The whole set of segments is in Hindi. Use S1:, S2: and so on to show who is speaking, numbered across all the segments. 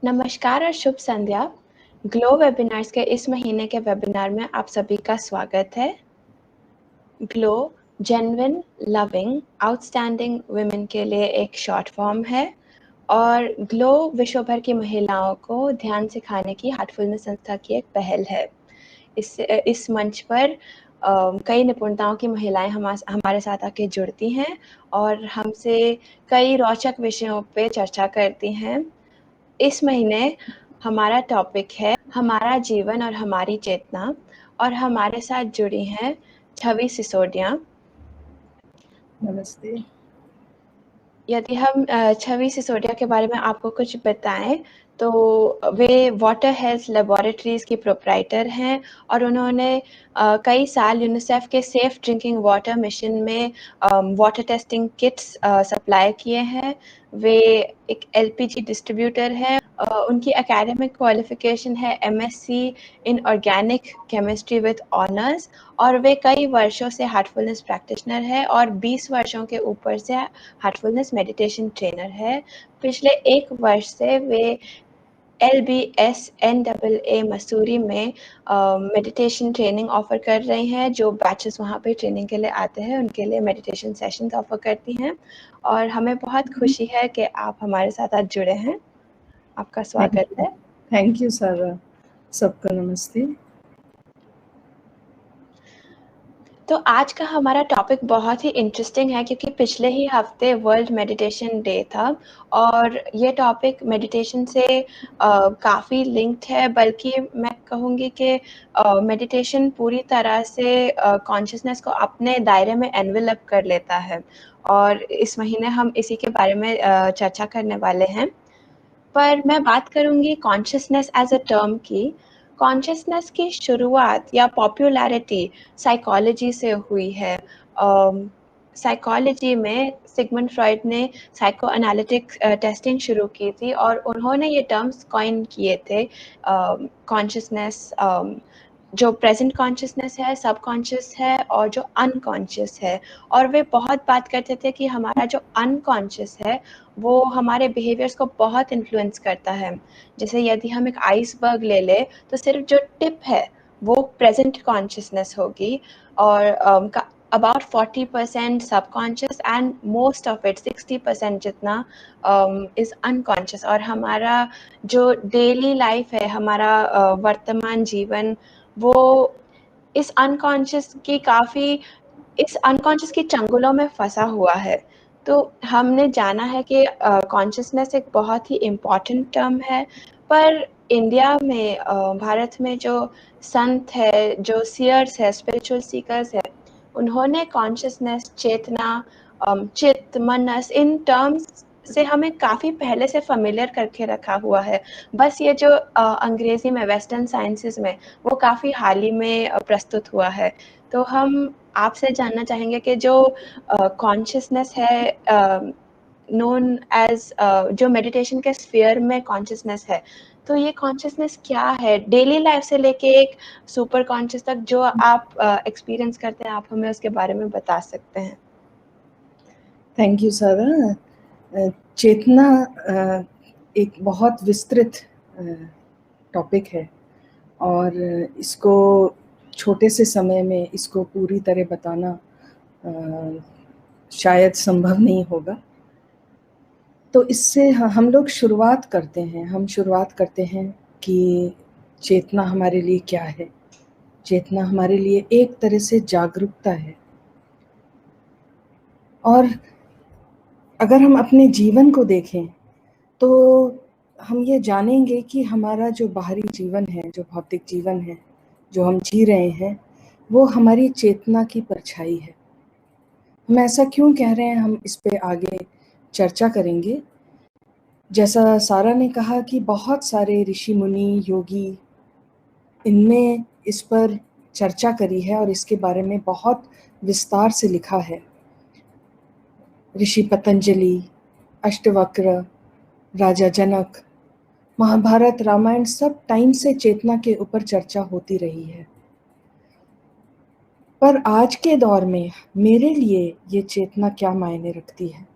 S1: नमस्कार और शुभ संध्या। ग्लो वेबिनार्स के इस महीने के वेबिनार में आप सभी का स्वागत है। Glow genuine loving outstanding women के लिए एक शॉर्ट फॉर्म है और ग्लो विश्व भर की महिलाओं को ध्यान सिखाने की हार्टफुलनेस संस्था की एक पहल है। इस मंच पर कई निपुणताओं की महिलाएं हमारे साथ आके जुड़ती हैं और हमसे कई रोचक विषयों पे चर्चा करती हैं। इस महीने हमारा टॉपिक है हमारा जीवन और हमारी चेतना और हमारे साथ जुड़ी हैं छवि सिसोदिया।
S2: नमस्ते।
S1: यदि हम छवि सिसोदिया के बारे में आपको कुछ बताएं तो वे वाटर हेल्थ लेबोरेटरीज की प्रोप्राइटर हैं और उन्होंने कई साल यूनिसेफ के सेफ ड्रिंकिंग वाटर मिशन में वाटर टेस्टिंग किट्स सप्लाई किए हैं। वे एक एलपीजी डिस्ट्रीब्यूटर हैं। उनकी एकेडमिक क्वालिफिकेशन है MSc in organic chemistry with honours और वे कई वर्षों से हार्टफुलनेस प्रैक्टिशनर है और 20 वर्षों के ऊपर से हार्टफुलनेस मेडिटेशन ट्रेनर है। पिछले 1 वर्ष से वे LBS-NAA मसूरी में मेडिटेशन ट्रेनिंग ऑफर कर रही हैं। जो बैचेस वहाँ पे ट्रेनिंग के लिए आते हैं उनके लिए मेडिटेशन सेशंस ऑफर करती हैं और हमें बहुत खुशी है कि आप हमारे साथ आज जुड़े हैं। आपका स्वागत है।
S2: थैंक यू सारा। सबको नमस्ते।
S1: तो आज का हमारा टॉपिक बहुत ही इंटरेस्टिंग है क्योंकि पिछले ही हफ्ते वर्ल्ड मेडिटेशन डे था और ये टॉपिक मेडिटेशन से काफ़ी लिंक्ड है, बल्कि मैं कहूँगी कि मेडिटेशन पूरी तरह से कॉन्शियसनेस को अपने दायरे में एनवेलप कर लेता है और इस महीने हम इसी के बारे में चर्चा करने वाले हैं। पर मैं बात करूँगी कॉन्शियसनेस एज अ टर्म की। कॉन्शियसनेस की शुरुआत या पॉपुलैरिटी साइकोलॉजी से हुई है। साइकोलॉजी में सिगमंड फ्रॉइड ने साइको एनालिटिक टेस्टिंग शुरू की थी और उन्होंने ये टर्म्स कॉइन किए थे। कॉन्शियसनेस जो प्रेजेंट कॉन्शियसनेस है, सबकॉन्शियस है और जो अनकॉन्शियस है, और वे बहुत बात करते थे कि हमारा जो अनकॉन्शियस है वो हमारे बिहेवियर्स को बहुत इन्फ्लुएंस करता है। जैसे यदि हम एक आइसबर्ग ले लें तो सिर्फ जो टिप है वो प्रेजेंट कॉन्शियसनेस होगी और about 40% subconscious and most of it 60% जितना इज अनकॉन्शियस। और हमारा जो डेली लाइफ है, हमारा वर्तमान जीवन, वो इस अनकॉन्शियस की चंगुलों में फंसा हुआ है। तो हमने जाना है कि कॉन्शियसनेस एक बहुत ही इम्पॉर्टेंट टर्म है, पर इंडिया में भारत में जो संत है, जो सीयर्स है, स्पिरिचुअल सीकर्स है, उन्होंने कॉन्शियसनेस, चेतना, चित्त, मनस, इन टर्म्स से हमें काफ़ी पहले से फेमिलियर करके रखा हुआ है। बस ये जो अंग्रेजी में वेस्टर्न साइंसेस में वो काफ़ी हाल ही में प्रस्तुत हुआ है। तो हम आपसे जानना चाहेंगे कि जो कॉन्शियसनेस है नोन एज जो मेडिटेशन के स्फीयर में कॉन्शियसनेस है, तो ये कॉन्शियसनेस क्या है डेली लाइफ से लेके एक सुपर कॉन्शियस तक जो आप एक्सपीरियंस करते हैं, आप हमें उसके बारे में बता सकते हैं।
S2: थैंक यू सारा। चेतना एक बहुत विस्तृत टॉपिक है और इसको छोटे से समय में इसको पूरी तरह बताना शायद संभव नहीं होगा। तो इससे हम लोग शुरुआत करते हैं कि चेतना हमारे लिए क्या है। चेतना हमारे लिए एक तरह से जागरूकता है और अगर हम अपने जीवन को देखें तो हम ये जानेंगे कि हमारा जो बाहरी जीवन है, जो भौतिक जीवन है, जो हम जी रहे हैं, वो हमारी चेतना की परछाई है। हम ऐसा क्यों कह रहे हैं, हम इस पे आगे चर्चा करेंगे। जैसा सारा ने कहा कि बहुत सारे ऋषि मुनि, योगी, इनने इस पर चर्चा करी है और इसके बारे में बहुत विस्तार से लिखा है। ऋषि पतंजलि, अष्टवक्र, राजा जनक, महाभारत, रामायण, सब टाइम से चेतना के ऊपर चर्चा होती रही है। पर आज के दौर में मेरे लिए ये चेतना क्या मायने रखती है,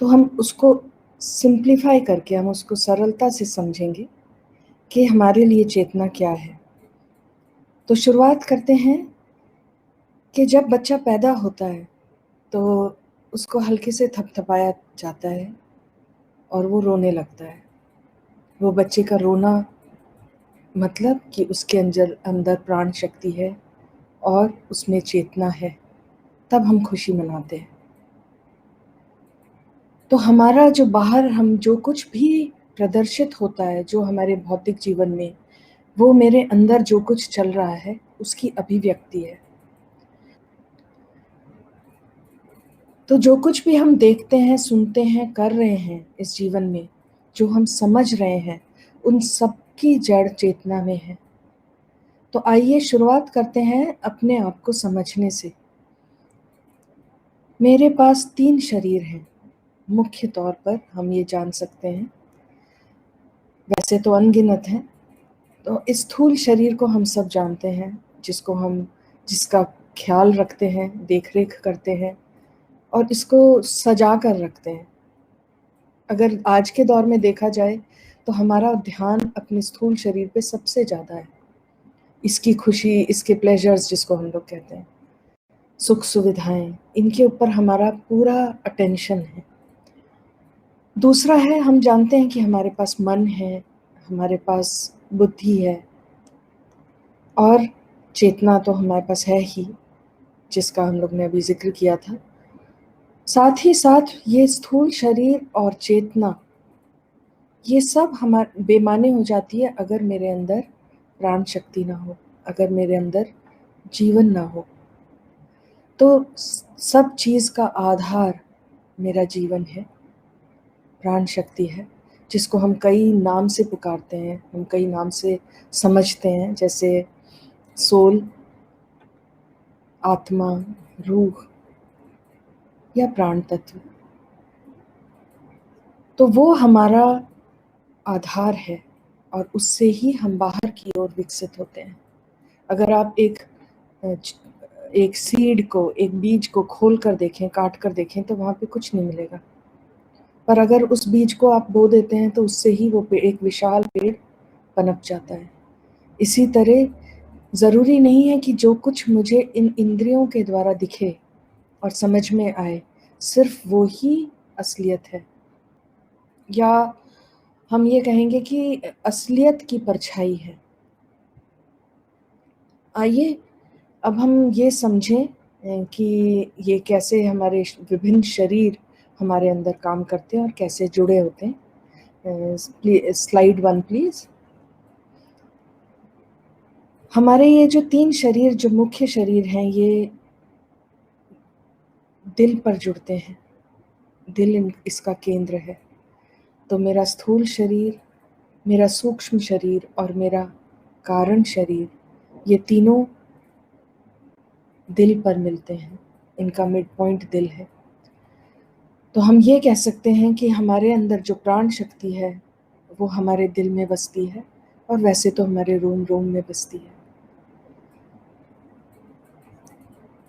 S2: तो हम उसको सिंप्लीफाई करके हम उसको सरलता से समझेंगे कि हमारे लिए चेतना क्या है। तो शुरुआत करते हैं कि जब बच्चा पैदा होता है तो उसको हल्के से थपथपाया जाता है और वो रोने लगता है। वो बच्चे का रोना मतलब कि उसके अंदर प्राण शक्ति है और उसमें चेतना है, तब हम खुशी मनाते हैं। तो हमारा जो बाहर हम जो कुछ भी प्रदर्शित होता है, जो हमारे भौतिक जीवन में, वो मेरे अंदर जो कुछ चल रहा है उसकी अभिव्यक्ति है। तो जो कुछ भी हम देखते हैं, सुनते हैं, कर रहे हैं इस जीवन में, जो हम समझ रहे हैं, उन सब की जड़ चेतना में है। तो आइए शुरुआत करते हैं अपने आप को समझने से। मेरे पास 3 शरीर हैं, मुख्य तौर पर हम ये जान सकते हैं, वैसे तो अनगिनत हैं। तो इस स्थूल शरीर को हम सब जानते हैं, जिसका ख्याल रखते हैं, देख-रेख करते हैं और इसको सजा कर रखते हैं। अगर आज के दौर में देखा जाए तो हमारा ध्यान अपने स्थूल शरीर पे सबसे ज़्यादा है। इसकी खुशी, इसके प्लेजर्स जिसको हम लोग कहते हैं, सुख सुविधाएं, इनके ऊपर हमारा पूरा अटेंशन है। दूसरा है, हम जानते हैं कि हमारे पास मन है, हमारे पास बुद्धि है और चेतना तो हमारे पास है ही, जिसका हम लोग ने अभी जिक्र किया था। साथ ही साथ ये स्थूल शरीर और चेतना, ये सब हमारे बेमाने हो जाती है अगर मेरे अंदर प्राण शक्ति ना हो, अगर मेरे अंदर जीवन ना हो। तो सब चीज़ का आधार मेरा जीवन है, प्राण शक्ति है, जिसको हम कई नाम से पुकारते हैं, हम कई नाम से समझते हैं, जैसे सोल, आत्मा, रूह या प्राण तत्व। तो वो हमारा आधार है और उससे ही हम बाहर की ओर विकसित होते हैं। अगर आप एक सीड को, एक बीज को खोल कर देखें, काट कर देखें, तो वहाँ पे कुछ नहीं मिलेगा। पर अगर उस बीज को आप बो देते हैं तो उससे ही वो एक विशाल पेड़ पनप जाता है। इसी तरह ज़रूरी नहीं है कि जो कुछ मुझे इन इंद्रियों के द्वारा दिखे और समझ में आए, सिर्फ वो ही असलियत है, या हम ये कहेंगे कि असलियत की परछाई है। आइए अब हम ये समझें कि ये कैसे हमारे विभिन्न शरीर हमारे अंदर काम करते हैं और कैसे जुड़े होते हैं। Slide 1 please. हमारे ये जो 3 शरीर, जो मुख्य शरीर हैं, ये दिल पर जुड़ते हैं। दिल इसका केंद्र है। तो मेरा स्थूल शरीर, मेरा सूक्ष्म शरीर और मेरा कारण शरीर, ये तीनों दिल पर मिलते हैं, इनका मिड पॉइंट दिल है। तो हम ये कह सकते हैं कि हमारे अंदर जो प्राण शक्ति है वो हमारे दिल में बसती है, और वैसे तो हमारे रोम रोम में बसती है।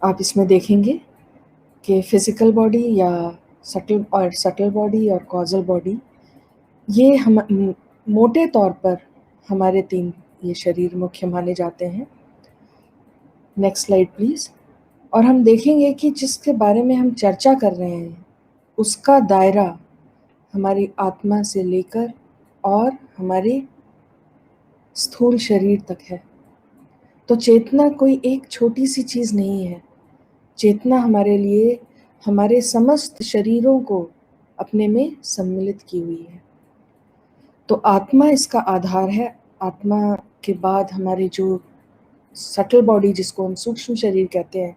S2: आप इसमें देखेंगे कि फिजिकल बॉडी या सटल बॉडी और कॉजल बॉडी, ये हम मोटे तौर पर हमारे 3 ये शरीर मुख्य माने जाते हैं। Next slide please. और हम देखेंगे कि जिसके बारे में हम चर्चा कर रहे हैं उसका दायरा हमारी आत्मा से लेकर और हमारे स्थूल शरीर तक है। तो चेतना कोई एक छोटी सी चीज़ नहीं है। चेतना हमारे लिए हमारे समस्त शरीरों को अपने में सम्मिलित की हुई है। तो आत्मा इसका आधार है। आत्मा के बाद हमारे जो सटल बॉडी, जिसको हम सूक्ष्म शरीर कहते हैं,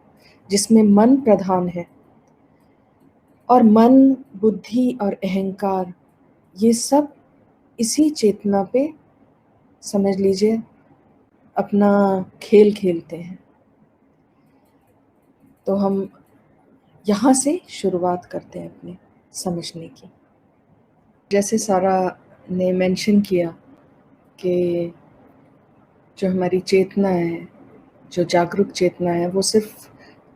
S2: जिसमें मन प्रधान है, और मन, बुद्धि और अहंकार, ये सब इसी चेतना पे, समझ लीजिए, अपना खेल खेलते हैं। तो हम यहाँ से शुरुआत करते हैं अपने समझने की। जैसे सारा ने मेंशन किया कि जो हमारी चेतना है, जो जागरूक चेतना है, वो सिर्फ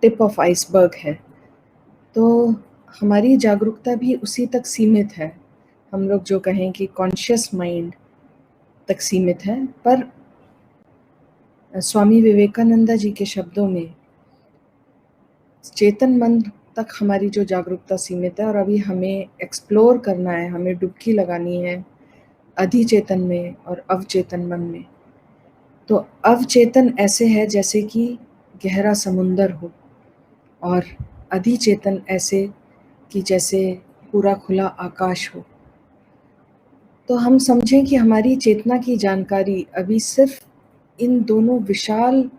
S2: टिप ऑफ आइसबर्ग है। तो हमारी जागरूकता भी उसी तक सीमित है हम लोग जो कहें कि कॉन्शियस माइंड तक सीमित है, पर स्वामी विवेकानंद जी के शब्दों में चेतन मन तक हमारी जो जागरूकता सीमित है और अभी हमें एक्सप्लोर करना है, हमें डुबकी लगानी है अधिचेतन में और अवचेतन मन में। तो अवचेतन ऐसे है जैसे कि गहरा समुंदर हो, और अधिचेतन ऐसे कि जैसे पूरा खुला आकाश हो। तो हम समझें कि हमारी चेतना की जानकारी अभी सिर्फ इन दोनों विशाल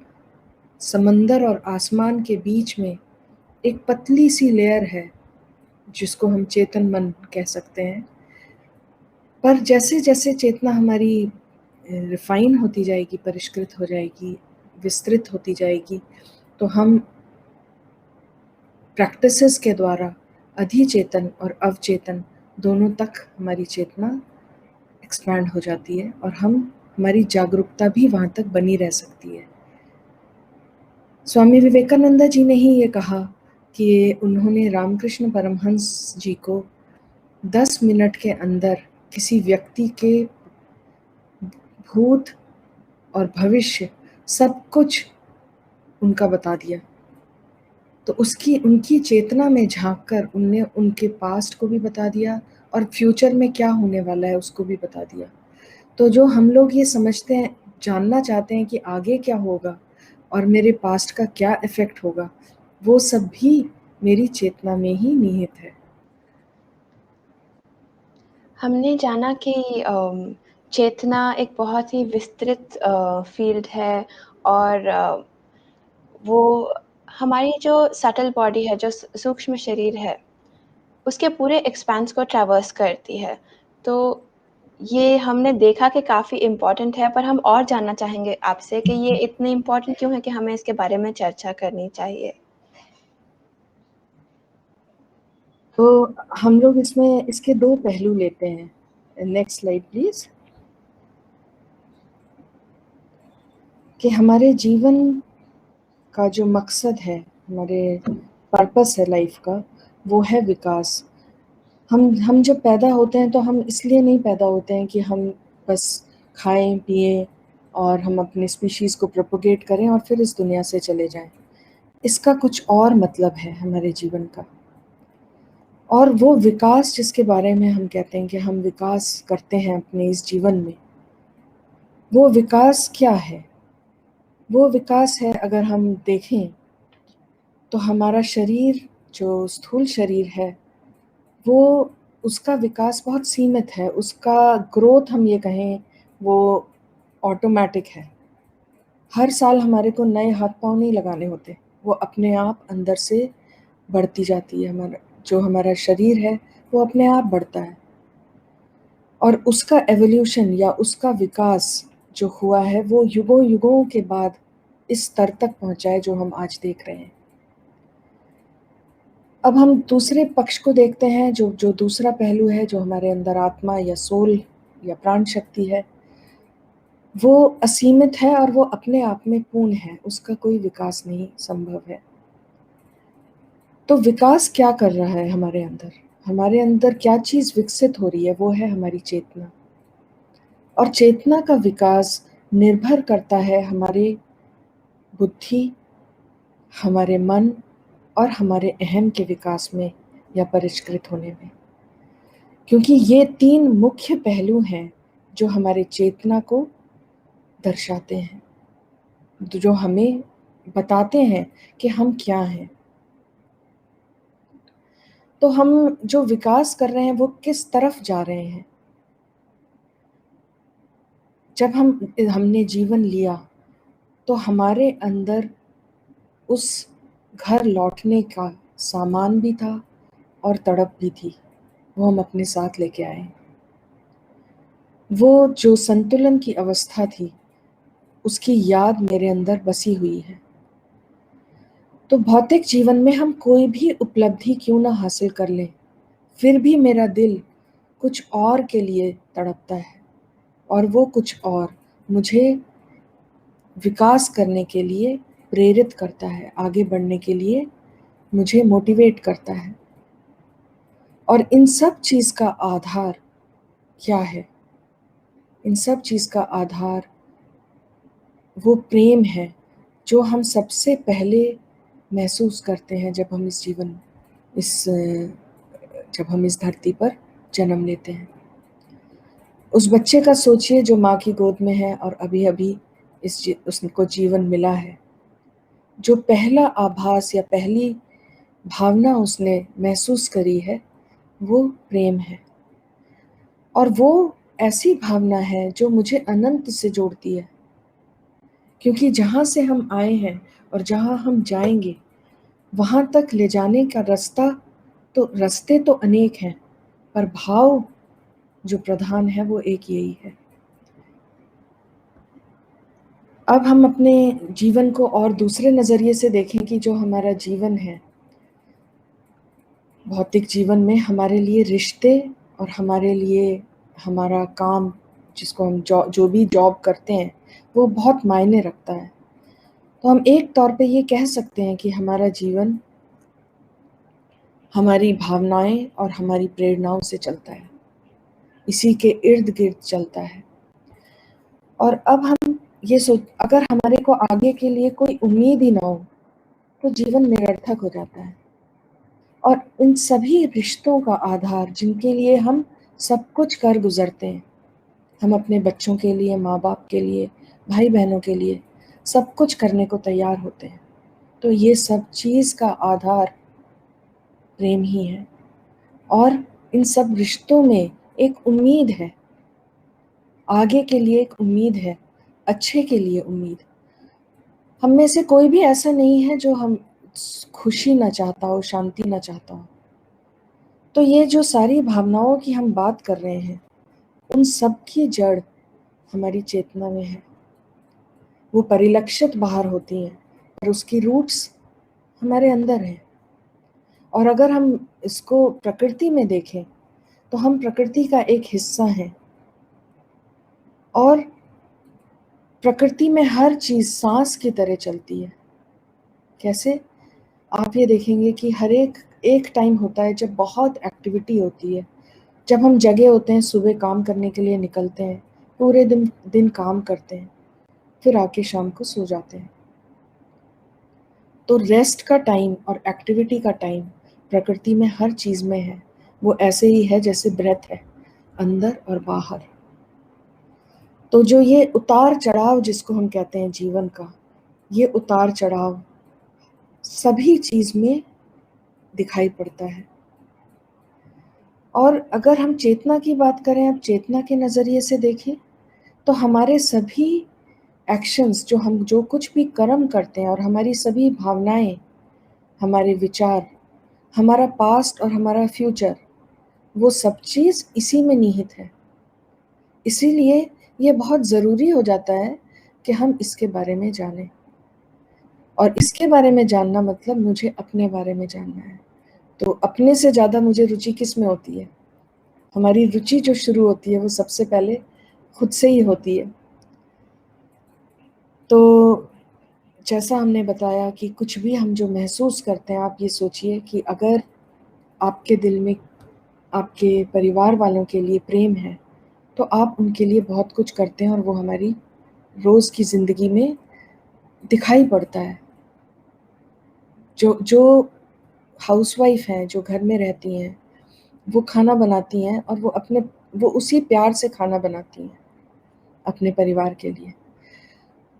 S2: समंदर और आसमान के बीच में एक पतली सी लेयर है, जिसको हम चेतन मन कह सकते हैं। पर जैसे जैसे चेतना हमारी रिफाइन होती जाएगी, परिष्कृत हो जाएगी, विस्तृत होती जाएगी, तो हम प्रैक्टिसेस के द्वारा अधिचेतन और अवचेतन दोनों तक हमारी चेतना एक्सपैंड हो जाती है और हमारी जागरूकता भी वहाँ तक बनी रह सकती है। स्वामी विवेकानंद जी ने ही ये कहा कि उन्होंने रामकृष्ण परमहंस जी को 10 मिनट के अंदर किसी व्यक्ति के भूत और भविष्य सब कुछ उनका बता दिया। तो उनकी चेतना में झांककर उनने उनके पास्ट को भी बता दिया और फ्यूचर में क्या होने वाला है उसको भी बता दिया। तो जो हम लोग ये समझते हैं, जानना चाहते हैं कि आगे क्या होगा और मेरे पास्ट का क्या इफेक्ट होगा, वो सब भी मेरी चेतना में ही निहित है।
S1: हमने जाना कि चेतना एक बहुत ही विस्तृत फील्ड है और वो हमारी जो सटल बॉडी है, जो सूक्ष्म शरीर है, उसके पूरे एक्सपेंस को ट्रैवर्स करती है। तो ये हमने देखा कि काफ़ी इम्पोर्टेंट है, पर हम और जानना चाहेंगे आपसे कि ये इतनी इम्पोर्टेंट क्यों है कि हमें इसके बारे में चर्चा करनी चाहिए?
S2: तो हम लोग इसमें इसके 2 पहलू लेते हैं। Next slide please. कि हमारे जीवन का जो मकसद है, हमारे पर्पस है लाइफ का, वो है विकास। हम जब पैदा होते हैं तो हम इसलिए नहीं पैदा होते हैं कि हम बस खाएं पिएं और हम अपने स्पीशीज़ को प्रोपोगेट करें और फिर इस दुनिया से चले जाएं। इसका कुछ और मतलब है हमारे जीवन का। और वो विकास जिसके बारे में हम कहते हैं कि हम विकास करते हैं अपने इस जीवन में, वो विकास क्या है? वो विकास है, अगर हम देखें तो हमारा शरीर, जो स्थूल शरीर है, वो उसका विकास बहुत सीमित है। उसका ग्रोथ हम ये कहें वो ऑटोमेटिक है। हर साल हमारे को नए हाथ पांव नहीं लगाने होते, वो अपने आप अंदर से बढ़ती जाती है। हमारा शरीर है वो अपने आप बढ़ता है, और उसका एवोल्यूशन या उसका विकास जो हुआ है वो युगों युगों के बाद इस स्तर तक पहुंचा है जो हम आज देख रहे हैं। अब हम दूसरे पक्ष को देखते हैं, जो दूसरा पहलू है, जो हमारे अंदर आत्मा या सोल या प्राण शक्ति है, वो असीमित है और वो अपने आप में पूर्ण है, उसका कोई विकास नहीं संभव है। तो विकास क्या कर रहा है हमारे अंदर? हमारे अंदर क्या चीज़ विकसित हो रही है? वो है हमारी चेतना। और चेतना का विकास निर्भर करता है हमारे बुद्धि, हमारे मन और हमारे अहम के विकास में या परिष्कृत होने में। क्योंकि ये 3 मुख्य पहलू हैं जो हमारे चेतना को दर्शाते हैं, जो हमें बताते हैं कि हम क्या हैं। तो हम जो विकास कर रहे हैं वो किस तरफ जा रहे हैं? जब हमने जीवन लिया तो हमारे अंदर उस घर लौटने का सामान भी था और तड़प भी थी, वो हम अपने साथ लेके आए। वो जो संतुलन की अवस्था थी उसकी याद मेरे अंदर बसी हुई है। तो भौतिक जीवन में हम कोई भी उपलब्धि क्यों ना हासिल कर लें, फिर भी मेरा दिल कुछ और के लिए तड़पता है, और वो कुछ और मुझे विकास करने के लिए प्रेरित करता है, आगे बढ़ने के लिए मुझे मोटिवेट करता है। और इन सब चीज़ का आधार क्या है? इन सब चीज़ का आधार वो प्रेम है जो हम सबसे पहले महसूस करते हैं जब हम जब हम इस धरती पर जन्म लेते हैं। उस बच्चे का सोचिए जो माँ की गोद में है और अभी-अभी उसको जीवन मिला है। जो पहला आभास या पहली भावना उसने महसूस करी है, वो प्रेम है। और वो ऐसी भावना है जो मुझे अनंत से जोड़ती है। क्योंकि जहाँ से हम आए हैं और जहाँ हम जाएंगे, वहाँ तक ले जाने का रास्ते तो अनेक हैं, पर भाव जो प्रधान है वो एक यही है। अब हम अपने जीवन को और दूसरे नज़रिए से देखें कि जो हमारा जीवन है, भौतिक जीवन में हमारे लिए रिश्ते और हमारे लिए हमारा काम, जिसको हम जो भी जॉब करते हैं, वो बहुत मायने रखता है। तो हम एक तौर पे ये कह सकते हैं कि हमारा जीवन हमारी भावनाएं और हमारी प्रेरणाओं से चलता है, इसी के इर्द गिर्द चलता है। और अब हम ये अगर हमारे को आगे के लिए कोई उम्मीद ही ना हो तो जीवन निरर्थक हो जाता है। और इन सभी रिश्तों का आधार, जिनके लिए हम सब कुछ कर गुजरते हैं, हम अपने बच्चों के लिए, माँ बाप के लिए, भाई बहनों के लिए सब कुछ करने को तैयार होते हैं, तो ये सब चीज़ का आधार प्रेम ही है। और इन सब रिश्तों में एक उम्मीद है, आगे के लिए एक उम्मीद है, अच्छे के लिए उम्मीद। हम में से कोई भी ऐसा नहीं है जो हम खुशी ना चाहता हो, शांति ना चाहता हो। तो ये जो सारी भावनाओं की हम बात कर रहे हैं, उन सब की जड़ हमारी चेतना में है। वो परिलक्षित बाहर होती हैं, और उसकी रूट्स हमारे अंदर हैं। और अगर हम इसको प्रकृति में देखें तो हम प्रकृति का एक हिस्सा हैं। और प्रकृति में हर चीज़ सांस की तरह चलती है। कैसे? आप ये देखेंगे कि हर एक टाइम होता है जब बहुत एक्टिविटी होती है, जब हम जगे होते हैं, सुबह काम करने के लिए निकलते हैं, पूरे दिन काम करते हैं, फिर आके शाम को सो जाते हैं। तो रेस्ट का टाइम और एक्टिविटी का टाइम प्रकृति में हर चीज़ में है। वो ऐसे ही है जैसे ब्रेथ है, अंदर और बाहर। तो जो ये उतार चढ़ाव जिसको हम कहते हैं जीवन का, ये उतार चढ़ाव सभी चीज़ में दिखाई पड़ता है। और अगर हम चेतना की बात करें, अब चेतना के नज़रिए से देखें, तो हमारे सभी एक्शंस, जो कुछ भी कर्म करते हैं, और हमारी सभी भावनाएं, हमारे विचार, हमारा पास्ट और हमारा फ्यूचर, वो सब चीज़ इसी में निहित है। इसीलिए ये बहुत ज़रूरी हो जाता है कि हम इसके बारे में जानें। और इसके बारे में जानना मतलब मुझे अपने बारे में जानना है। तो अपने से ज़्यादा मुझे रुचि किस में होती है? हमारी रुचि जो शुरू होती है वो सबसे पहले खुद से ही होती है। तो जैसा हमने बताया कि कुछ भी हम जो महसूस करते हैं, आप ये सोचिए कि अगर आपके दिल में आपके परिवार वालों के लिए प्रेम है, तो आप उनके लिए बहुत कुछ करते हैं, और वो हमारी रोज़ की ज़िंदगी में दिखाई पड़ता है। जो हाउसवाइफ हैं, जो घर में रहती हैं, वो खाना बनाती हैं, और वो उसी प्यार से खाना बनाती हैं अपने परिवार के लिए।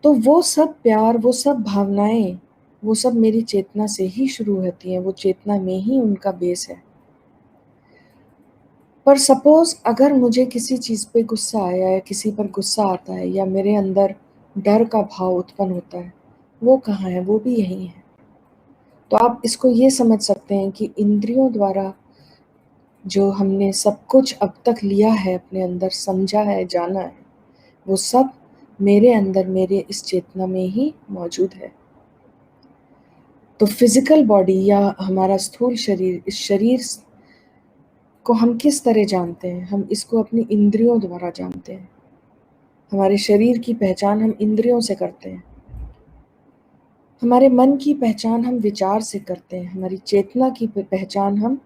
S2: तो वो सब प्यार, वो सब भावनाएं, वो सब मेरी चेतना से ही शुरू होती हैं। वो चेतना में ही उनका बेस है। पर सपोज अगर मुझे किसी चीज़ पे गुस्सा आया, या किसी पर गुस्सा आता है, या मेरे अंदर डर का भाव उत्पन्न होता है, वो कहाँ है? वो भी यही है। तो आप इसको ये समझ सकते हैं कि इंद्रियों द्वारा जो हमने सब कुछ अब तक लिया है, अपने अंदर समझा है, जाना है, वो सब मेरे अंदर, मेरे इस चेतना में ही मौजूद है। तो फिजिकल बॉडी या हमारा स्थूल शरीर, इस शरीर को हम किस तरह जानते हैं? हम इसको अपनी इंद्रियों द्वारा जानते हैं। हमारे शरीर की पहचान हम इंद्रियों से करते हैं। हमारे मन की पहचान हम विचार से करते हैं। हमारी चेतना की पहचान हम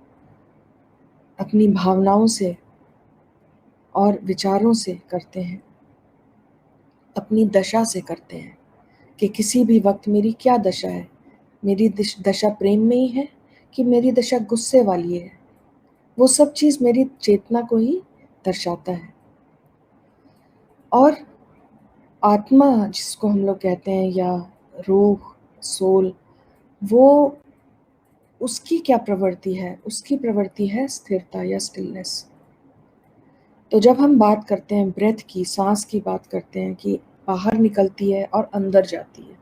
S2: अपनी भावनाओं से और विचारों से करते हैं, अपनी दशा से करते हैं कि किसी भी वक्त मेरी क्या दशा है, मेरी दशा प्रेम में ही है कि मेरी दशा गुस्से वाली है। वो सब चीज़ मेरी चेतना को ही दर्शाता है। और आत्मा जिसको हम लोग कहते हैं, या रूह, सोल, वो उसकी क्या प्रवृत्ति है? उसकी प्रवृत्ति है स्थिरता या स्टिलनेस। तो जब हम बात करते हैं ब्रेथ की, सांस की बात करते हैं कि बाहर निकलती है और अंदर जाती है,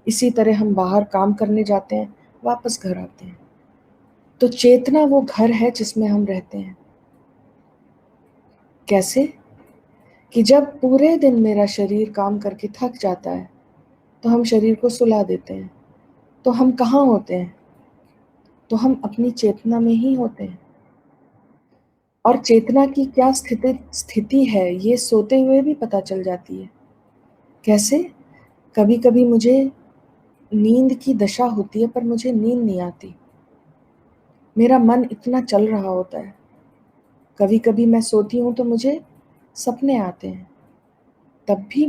S2: इसी तरह हम बाहर काम करने जाते हैं, वापस घर आते हैं। तो चेतना वो घर है जिसमें हम रहते हैं। कैसे? कि जब पूरे दिन मेरा शरीर काम करके थक जाता है तो हम शरीर को सुला देते हैं, तो हम कहाँ होते हैं? तो हम अपनी चेतना में ही होते हैं। और चेतना की क्या स्थिति है ये सोते हुए भी पता चल जाती है। कैसे? कभी कभी मुझे नींद की दशा होती है पर मुझे नींद नहीं आती, मेरा मन इतना चल रहा होता है। कभी कभी मैं सोती हूँ तो मुझे सपने आते हैं, तब भी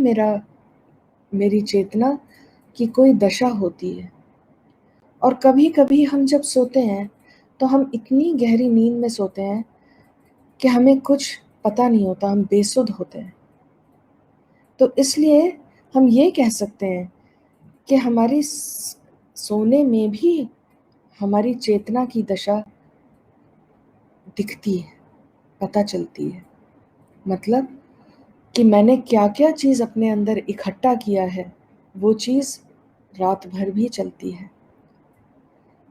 S2: मेरी चेतना की कोई दशा होती है। और कभी कभी हम जब सोते हैं तो हम इतनी गहरी नींद में सोते हैं कि हमें कुछ पता नहीं होता, हम बेसुध होते हैं। तो इसलिए हम ये कह सकते हैं कि हमारी सोने में भी हमारी चेतना की दशा दिखती है, पता चलती है। मतलब कि मैंने क्या क्या चीज़ अपने अंदर इकट्ठा किया है, वो चीज़ रात भर भी चलती है।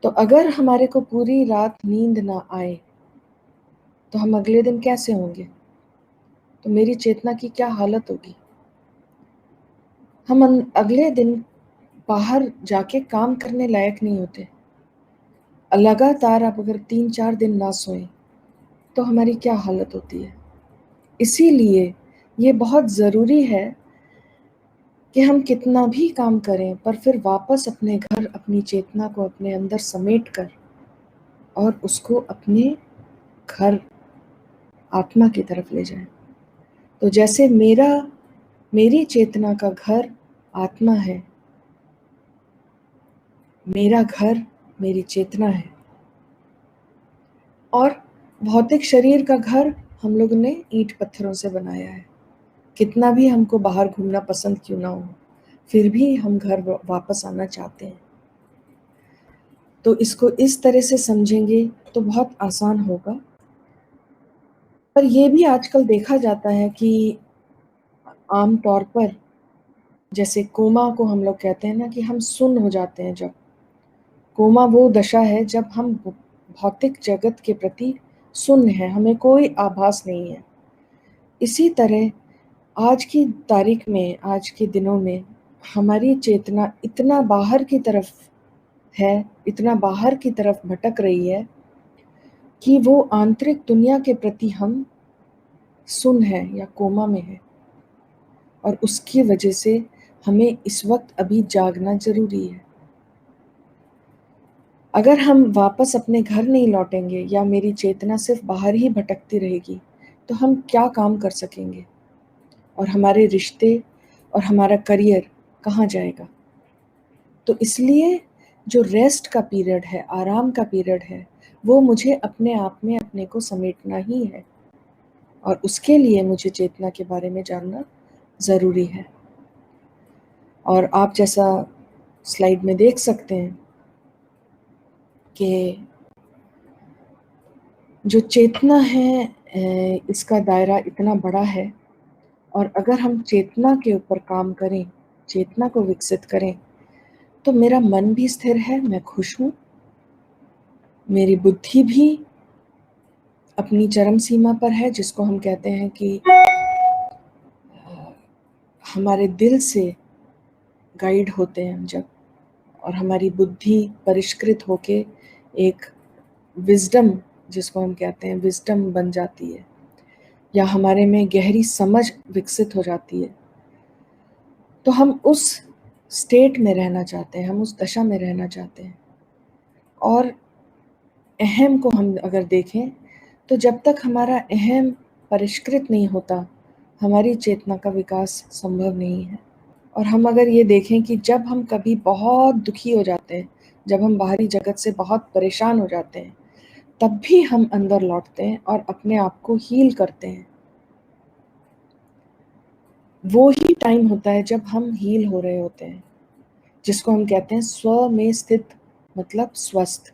S2: तो अगर हमारे को पूरी रात नींद ना आए तो हम अगले दिन कैसे होंगे? तो मेरी चेतना की क्या हालत होगी? हम अगले दिन बाहर जाके काम करने लायक नहीं होते। लगातार आप अगर 3-4 दिन ना सोएं तो हमारी क्या हालत होती है? इसीलिए ये बहुत ज़रूरी है कि हम कितना भी काम करें पर फिर वापस अपने घर, अपनी चेतना को अपने अंदर समेट कर और उसको अपने घर, आत्मा की तरफ ले जाएं। तो जैसे मेरी चेतना का घर आत्मा है, मेरा घर मेरी चेतना है, और भौतिक शरीर का घर हम लोग ने ईंट पत्थरों से बनाया है। कितना भी हमको बाहर घूमना पसंद क्यों ना हो, फिर भी हम घर वापस आना चाहते हैं। तो इसको इस तरह से समझेंगे तो बहुत आसान होगा। पर ये भी आजकल देखा जाता है कि आम तौर पर, जैसे कोमा को हम लोग कहते हैं ना, कि हम सुन्न हो जाते हैं। जब कोमा वो दशा है जब हम भौतिक जगत के प्रति सुन्न हैं, हमें कोई आभास नहीं है। इसी तरह आज की तारीख में, आज के दिनों में हमारी चेतना इतना बाहर की तरफ है, इतना बाहर की तरफ भटक रही है कि वो आंतरिक दुनिया के प्रति हम सुन्न हैं या कोमा में हैं। और उसकी वजह से हमें इस वक्त अभी जागना जरूरी है। अगर हम वापस अपने घर नहीं लौटेंगे या मेरी चेतना सिर्फ बाहर ही भटकती रहेगी तो हम क्या काम कर सकेंगे, और हमारे रिश्ते और हमारा करियर कहाँ जाएगा? तो इसलिए जो रेस्ट का पीरियड है, आराम का पीरियड है, वो मुझे अपने आप में अपने को समेटना ही है, और उसके लिए मुझे चेतना के बारे में जानना ज़रूरी है। और आप जैसा स्लाइड में देख सकते हैं कि जो चेतना है इसका दायरा इतना बड़ा है, और अगर हम चेतना के ऊपर काम करें, चेतना को विकसित करें, तो मेरा मन भी स्थिर है, मैं खुश हूँ, मेरी बुद्धि भी अपनी चरम सीमा पर है, जिसको हम कहते हैं कि हमारे दिल से गाइड होते हैं हम जब, और हमारी बुद्धि परिष्कृत होके एक विजडम, जिसको हम कहते हैं विजडम बन जाती है, या हमारे में गहरी समझ विकसित हो जाती है। तो हम उस स्टेट में रहना चाहते हैं, हम उस दशा में रहना चाहते हैं। और अहम को हम अगर देखें तो जब तक हमारा अहम परिष्कृत नहीं होता, हमारी चेतना का विकास संभव नहीं है। और हम अगर ये देखें कि जब हम कभी बहुत दुखी हो जाते हैं, जब हम बाहरी जगत से बहुत परेशान हो जाते हैं, तब भी हम अंदर लौटते हैं और अपने आप को हील करते हैं। वो ही टाइम होता है जब हम हील हो रहे होते हैं, जिसको हम कहते हैं स्व में स्थित, मतलब स्वस्थ।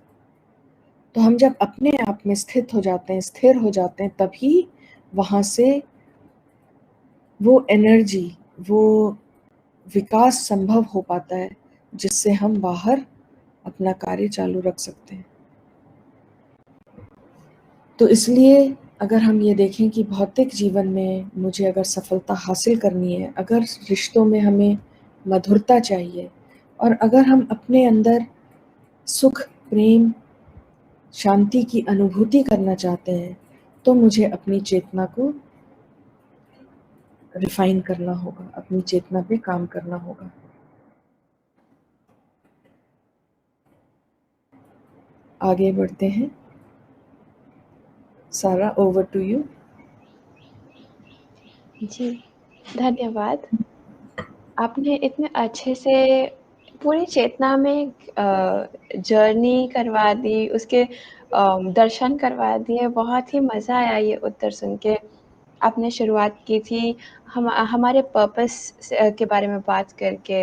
S2: तो हम जब अपने आप में स्थित हो जाते हैं, स्थिर हो जाते हैं, तभी वहाँ से वो एनर्जी, वो विकास संभव हो पाता है, जिससे हम बाहर अपना कार्य चालू रख सकते हैं। तो इसलिए अगर हम ये देखें कि भौतिक जीवन में मुझे अगर सफलता हासिल करनी है, अगर रिश्तों में हमें मधुरता चाहिए, और अगर हम अपने अंदर सुख, प्रेम, शांति की अनुभूति करना चाहते हैं, तो मुझे अपनी चेतना को रिफाइन करना होगा, अपनी चेतना पे काम करना होगा। आगे बढ़ते हैं। सारा, ओवर टू यू।
S1: जी, धन्यवाद। आपने इतने अच्छे से पूरी चेतना में जर्नी करवा दी, उसके दर्शन करवा दिए। बहुत ही मज़ा आया ये उत्तर सुन के। आपने शुरुआत की थी हमारे पर्पस के बारे में बात करके।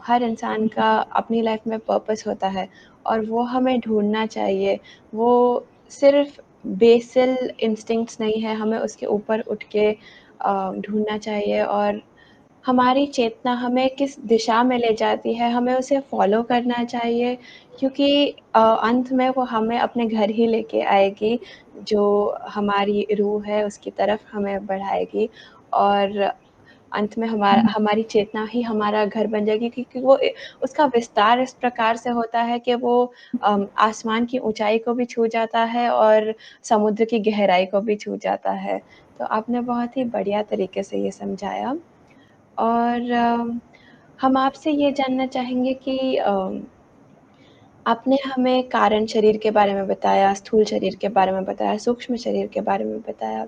S1: हर इंसान का अपनी लाइफ में पर्पस होता है और वो हमें ढूँढना चाहिए। वो सिर्फ़ बेसल इंस्टिंक्ट्स नहीं है, हमें उसके ऊपर उठ के ढूँढना चाहिए। और हमारी चेतना हमें किस दिशा में ले जाती है, हमें उसे फ़ॉलो करना चाहिए, क्योंकि अंत में वो हमें अपने घर ही लेके आएगी, जो हमारी रूह है उसकी तरफ हमें बढ़ाएगी। और अंत में हमारी चेतना ही हमारा घर बन जाएगी, क्योंकि वो उसका विस्तार इस प्रकार से होता है कि वो आसमान की ऊँचाई को भी छू जाता है और समुद्र की गहराई को भी छू जाता है। तो आपने बहुत ही बढ़िया तरीके से ये समझाया। और हम आपसे ये जानना चाहेंगे कि आपने हमें कारण शरीर के बारे में बताया, स्थूल शरीर के बारे में बताया, सूक्ष्म शरीर के बारे में बताया।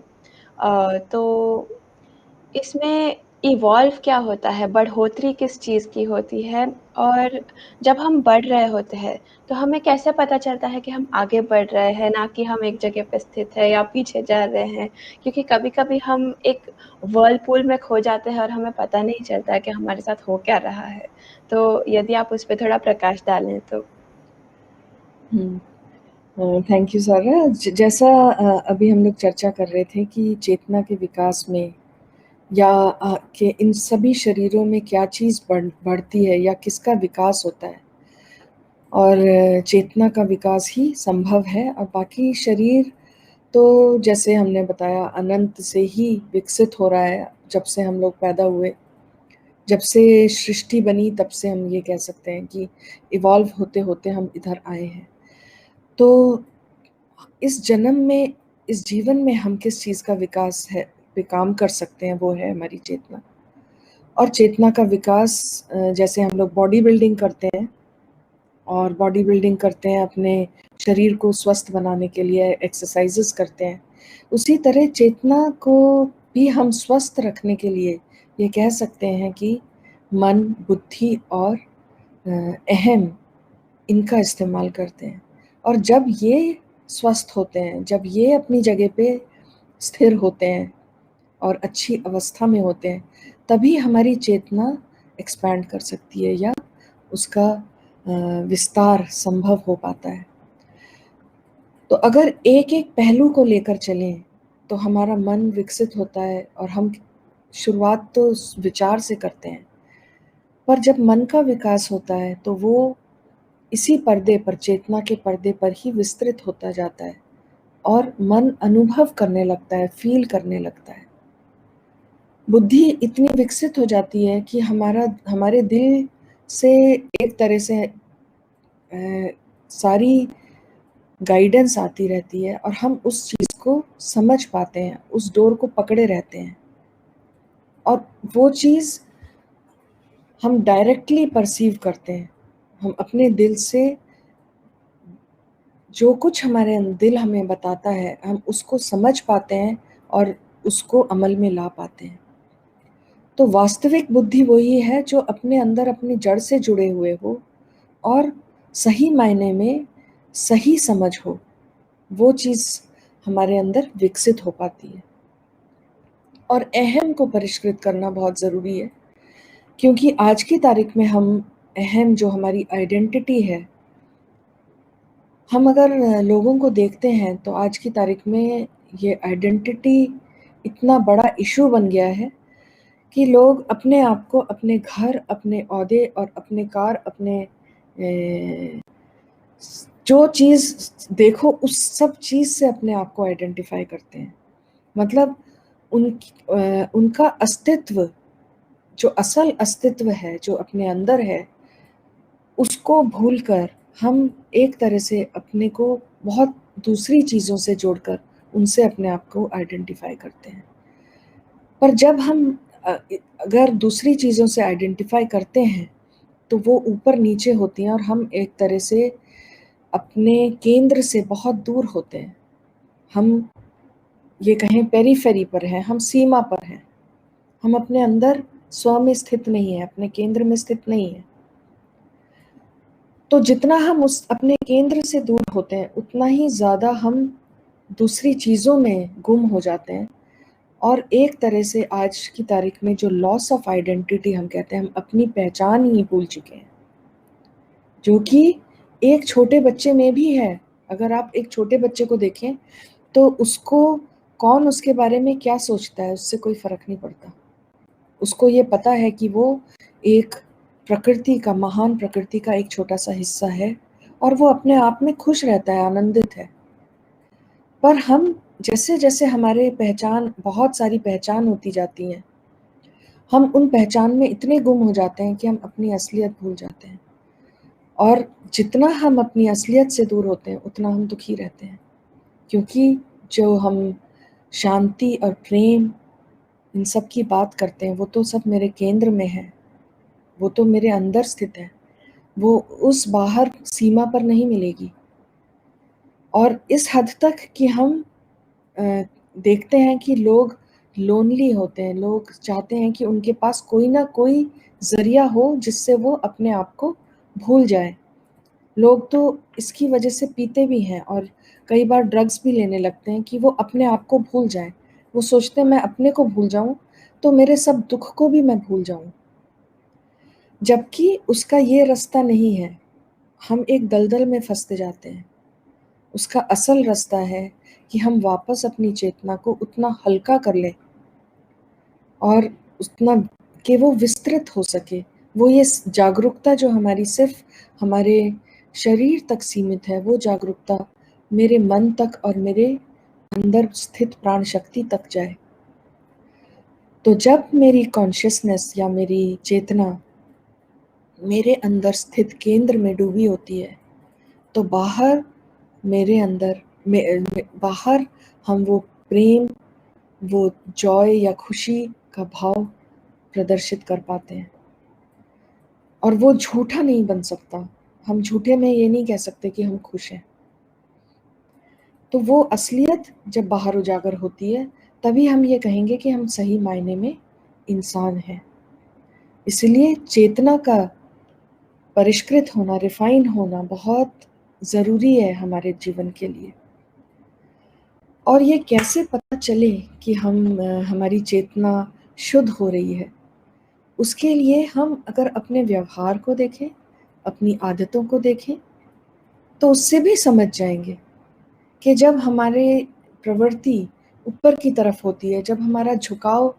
S1: तो इसमें इवॉल्व क्या होता है? बढ़ोतरी किस चीज़ की होती है? और जब हम बढ़ रहे होते हैं, तो हमें कैसे पता चलता है कि हम आगे बढ़ रहे हैं, ना कि हम एक जगह पे स्थित हैं या पीछे जा रहे हैं? क्योंकि कभी-कभी हम एक व्हर्लपूल में खो जाते हैं और हमें पता नहीं चलता है कि हमारे साथ हो क्या रहा है। तो यदि आप उस पे थोड़ा प्रकाश डालें तो।
S2: थैंक यू सारा। जैसा अभी हम लोग चर्चा कर रहे थे कि चेतना के विकास में या कि इन सभी शरीरों में क्या चीज़ बढ़ती है या किसका विकास होता है, और चेतना का विकास ही संभव है। और बाकी शरीर तो जैसे हमने बताया अनंत से ही विकसित हो रहा है। जब से हम लोग पैदा हुए, जब से सृष्टि बनी, तब से हम ये कह सकते हैं कि इवॉल्व होते होते हम इधर आए हैं। तो इस जन्म में, इस जीवन में हम किस चीज़ का विकास है पे काम कर सकते हैं, वो है हमारी चेतना। और चेतना का विकास जैसे हम लोग बॉडी बिल्डिंग करते हैं, और बॉडी बिल्डिंग करते हैं अपने शरीर को स्वस्थ बनाने के लिए, एक्सरसाइजेस करते हैं, उसी तरह चेतना को भी हम स्वस्थ रखने के लिए ये कह सकते हैं कि मन, बुद्धि और अहम, इनका इस्तेमाल करते हैं। और जब ये स्वस्थ होते हैं, जब ये अपनी जगह पे स्थिर होते हैं और अच्छी अवस्था में होते हैं, तभी हमारी चेतना एक्सपैंड कर सकती है या उसका विस्तार संभव हो पाता है। तो अगर एक-एक पहलू को लेकर चलें, तो हमारा मन विकसित होता है। और हम शुरुआत तो विचार से करते हैं, पर जब मन का विकास होता है, तो वो इसी पर्दे पर, चेतना के पर्दे पर ही विस्तृत होता जाता है, और मन अनुभव करने लगता है, फ़ील करने लगता है। बुद्धि इतनी विकसित हो जाती है कि हमारे दिल से एक तरह से सारी गाइडेंस आती रहती है, और हम उस चीज़ को समझ पाते हैं, उस डोर को पकड़े रहते हैं, और वो चीज़ हम डायरेक्टली परसीव करते हैं। हम अपने दिल से जो कुछ हमारे दिल हमें बताता है, हम उसको समझ पाते हैं और उसको अमल में ला पाते हैं। तो वास्तविक बुद्धि वही है जो अपने अंदर अपनी जड़ से जुड़े हुए हो और सही मायने में सही समझ हो, वो चीज़ हमारे अंदर विकसित हो पाती है। और अहम को परिष्कृत करना बहुत ज़रूरी है, क्योंकि आज की तारीख में हम अहम जो हमारी आइडेंटिटी है, हम अगर लोगों को देखते हैं तो आज की तारीख में ये आइडेंटिटी इतना बड़ा इशू बन गया है कि लोग अपने आप को अपने घर, अपने ओहदे और अपने कार, अपने जो चीज़ देखो उस सब चीज़ से अपने आप को आइडेंटिफाई करते हैं। मतलब उनका अस्तित्व, जो असल अस्तित्व है, जो अपने अंदर है, उसको भूलकर हम एक तरह से अपने को बहुत दूसरी चीज़ों से जोड़कर उनसे अपने आप को आइडेंटिफाई करते हैं। पर जब हम अगर दूसरी चीज़ों से आइडेंटिफाई करते हैं तो वो ऊपर नीचे होती हैं और हम एक तरह से अपने केंद्र से बहुत दूर होते हैं। हम ये कहें पेरीफेरी पर हैं, हम सीमा पर हैं, हम अपने अंदर स्व में स्थित नहीं है, अपने केंद्र में स्थित नहीं है। तो जितना हम उस अपने केंद्र से दूर होते हैं उतना ही ज़्यादा हम दूसरी चीज़ों में गुम हो जाते हैं। और एक तरह से आज की तारीख में जो लॉस ऑफ आइडेंटिटी हम कहते हैं, हम अपनी पहचान ही भूल चुके हैं, जो कि एक छोटे बच्चे में भी है। अगर आप एक छोटे बच्चे को देखें तो उसको कौन उसके बारे में क्या सोचता है उससे कोई फ़र्क नहीं पड़ता। उसको ये पता है कि वो एक प्रकृति का, महान प्रकृति का एक छोटा सा हिस्सा है और वो अपने आप में खुश रहता है, आनंदित है। पर हम जैसे जैसे हमारे पहचान, बहुत सारी पहचान होती जाती हैं, हम उन पहचान में इतने गुम हो जाते हैं कि हम अपनी असलियत भूल जाते हैं। और जितना हम अपनी असलियत से दूर होते हैं उतना हम दुखी रहते हैं, क्योंकि जो हम शांति और प्रेम इन सब की बात करते हैं वो तो सब मेरे केंद्र में है, वो तो मेरे अंदर स्थित है, वो उस बाहर सीमा पर नहीं मिलेगी। और इस हद तक कि हम देखते हैं कि लोग लोनली होते हैं, लोग चाहते हैं कि उनके पास कोई ना कोई ज़रिया हो जिससे वो अपने आप को भूल जाए। लोग तो इसकी वजह से पीते भी हैं और कई बार ड्रग्स भी लेने लगते हैं कि वो अपने आप को भूल जाएं। वो सोचते हैं मैं अपने को भूल जाऊं तो मेरे सब दुख को भी मैं भूल जाऊं, जबकि उसका ये रास्ता नहीं है। हम एक दलदल में फंसते जाते हैं। उसका असल रास्ता है कि हम वापस अपनी चेतना को उतना हल्का कर लें और उतना कि वो विस्तृत हो सके। वो ये जागरूकता जो हमारी सिर्फ हमारे शरीर तक सीमित है, वो जागरूकता मेरे मन तक और मेरे अंदर स्थित प्राण शक्ति तक जाए। तो जब मेरी कॉन्शियसनेस या मेरी चेतना मेरे अंदर स्थित केंद्र में डूबी होती है तो बाहर मेरे अंदर बाहर हम वो प्रेम, वो जॉय या खुशी का भाव प्रदर्शित कर पाते हैं। और वो झूठा नहीं बन सकता। हम झूठे में ये नहीं कह सकते कि हम खुश हैं। तो वो असलियत जब बाहर उजागर होती है तभी हम ये कहेंगे कि हम सही मायने में इंसान हैं। इसलिए चेतना का परिष्कृत होना, रिफाइन होना बहुत ज़रूरी है हमारे जीवन के लिए। और ये कैसे पता चले कि हमारी चेतना शुद्ध हो रही है? उसके लिए हम अगर अपने व्यवहार को देखें, अपनी आदतों को देखें, तो उससे भी समझ जाएंगे कि जब हमारे प्रवृत्ति ऊपर की तरफ होती है, जब हमारा झुकाव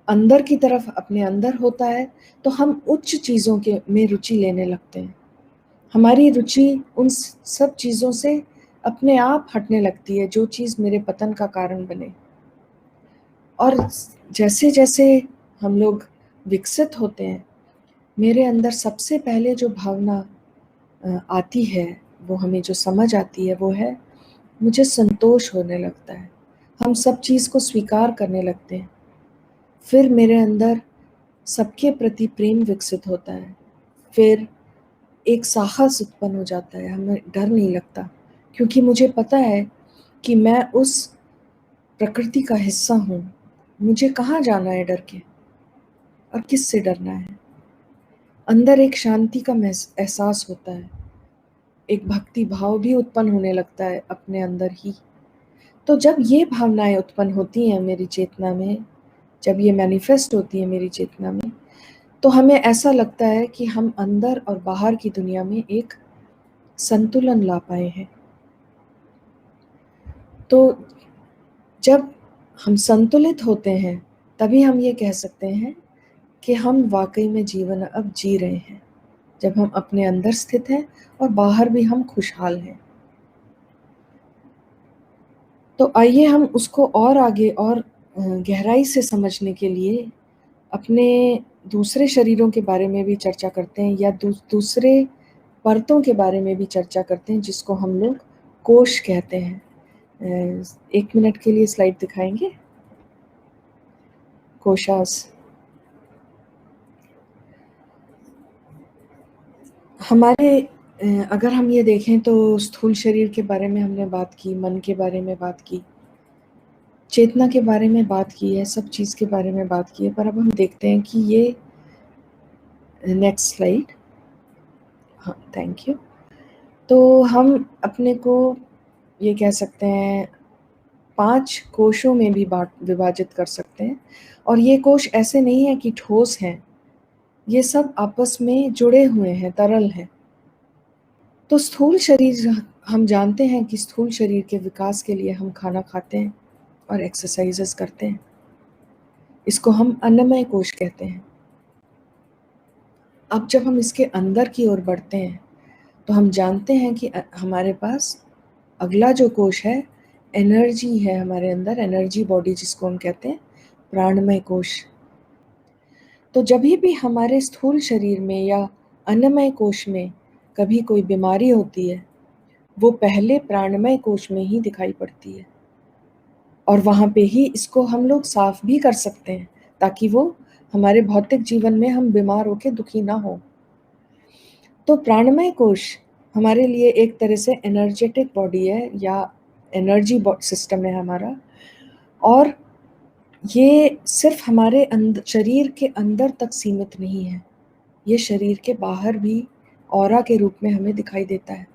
S2: अंदर की तरफ अपने अंदर होता है, तो हम उच्च चीज़ों के में रुचि लेने लगते हैं। हमारी रुचि उन सब चीज़ों से अपने आप हटने लगती है जो चीज़ मेरे पतन का कारण बने। और जैसे जैसे हम लोग विकसित होते हैं, मेरे अंदर सबसे पहले जो भावना आती है, वो हमें जो समझ आती है, वो है मुझे संतोष होने लगता है। हम सब चीज़ को स्वीकार करने लगते हैं। फिर मेरे अंदर सबके प्रति प्रेम विकसित होता है। फिर एक साहस उत्पन्न हो जाता है, हमें डर नहीं लगता, क्योंकि मुझे पता है कि मैं उस प्रकृति का हिस्सा हूँ, मुझे कहाँ जाना है डर के, और किस से डरना है। अंदर एक शांति का एहसास होता है, एक भक्ति भाव भी उत्पन्न होने लगता है अपने अंदर ही। तो जब ये भावनाएं उत्पन्न होती हैं मेरी चेतना में, जब ये मैनिफेस्ट होती है मेरी चेतना में, तो हमें ऐसा लगता है कि हम अंदर और बाहर की दुनिया में एक संतुलन ला पाए हैं। तो जब हम संतुलित होते हैं तभी हम ये कह सकते हैं कि हम वाकई में जीवन अब जी रहे हैं, जब हम अपने अंदर स्थित हैं और बाहर भी हम खुशहाल हैं। तो आइए हम उसको और आगे और गहराई से समझने के लिए अपने दूसरे शरीरों के बारे में भी चर्चा करते हैं, या दूसरे परतों के बारे में भी चर्चा करते हैं, जिसको हम लोग कोश कहते हैं। 1 मिनट के लिए स्लाइड दिखाएंगे। कोशास हमारे अगर हम ये देखें तो स्थूल शरीर के बारे में हमने बात की, मन के बारे में बात की, चेतना के बारे में बात की है, सब चीज़ के बारे में बात की है। पर अब हम देखते हैं कि ये नेक्स्ट स्लाइड, हाँ थैंक यू। तो हम अपने को ये कह सकते हैं 5 कोशों में भी विभाजित कर सकते हैं, और ये कोश ऐसे नहीं है कि ठोस हैं, ये सब आपस में जुड़े हुए हैं, तरल हैं। तो स्थूल शरीर, हम जानते हैं कि स्थूल शरीर के विकास के लिए हम खाना खाते हैं और एक्सरसाइजेस करते हैं, इसको हम अन्नमय कोश कहते हैं। अब जब हम इसके अंदर की ओर बढ़ते हैं तो हम जानते हैं कि हमारे पास अगला जो कोश है, एनर्जी है हमारे अंदर, एनर्जी बॉडी जिसको हम कहते हैं, प्राणमय कोश। तो जब भी हमारे स्थूल शरीर में या अन्नमय कोश में कभी कोई बीमारी होती है, वो पहले प्राणमय कोश में ही दिखाई पड़ती है, और वहाँ पे ही इसको हम लोग साफ भी कर सकते हैं ताकि वो हमारे भौतिक जीवन में हम बीमार होके दुखी ना हो। तो प्राणमय कोश हमारे लिए एक तरह से एनर्जेटिक बॉडी है, या एनर्जी सिस्टम है हमारा, और ये सिर्फ हमारे शरीर के अंदर तक सीमित नहीं है, ये शरीर के बाहर भी ऑरा के रूप में हमें दिखाई देता है।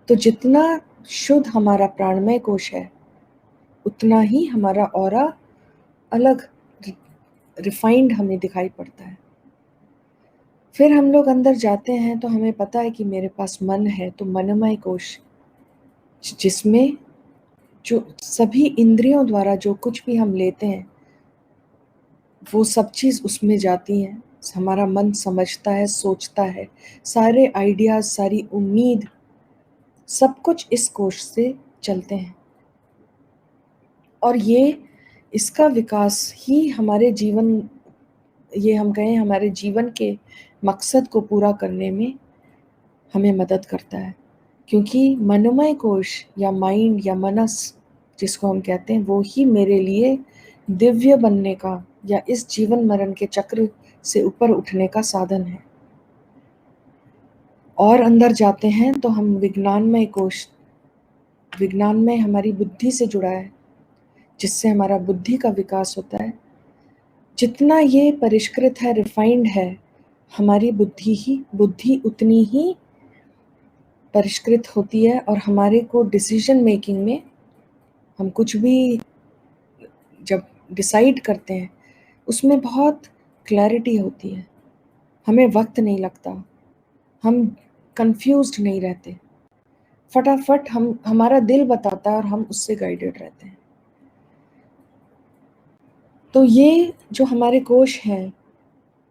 S2: तो जितना शुद्ध हमारा प्राणमय कोश है, उतना ही हमारा ऑरा अलग रिफाइंड हमें दिखाई पड़ता है। फिर हम लोग अंदर जाते हैं तो हमें पता है कि मेरे पास मन है, तो मनमय कोश, जिसमें जो सभी इंद्रियों द्वारा जो कुछ भी हम लेते हैं वो सब चीज़ उसमें जाती हैं। हमारा मन समझता है, सोचता है, सारे आइडियाज, सारी उम्मीद, सब कुछ इस कोश से चलते हैं। और ये इसका विकास ही हमारे जीवन, ये हम कहें हमारे जीवन के मकसद को पूरा करने में हमें मदद करता है, क्योंकि मनोमय कोश या माइंड या मनस जिसको हम कहते हैं, वो ही मेरे लिए दिव्य बनने का या इस जीवन मरण के चक्र से ऊपर उठने का साधन है। और अंदर जाते हैं तो हम विज्ञानमय कोश, विज्ञान में हमारी बुद्धि से जुड़ा है, जिससे हमारा बुद्धि का विकास होता है। जितना ये परिष्कृत है, रिफाइंड है, हमारी बुद्धि उतनी ही परिष्कृत होती है, और हमारे को डिसीजन मेकिंग में, हम कुछ भी जब डिसाइड करते हैं उसमें बहुत क्लैरिटी होती है, हमें वक्त नहीं लगता, हम कंफ्यूज्ड नहीं रहते, फटाफट हमारा दिल बताता है और हम उससे गाइडेड रहते हैं। तो ये जो हमारे कोश हैं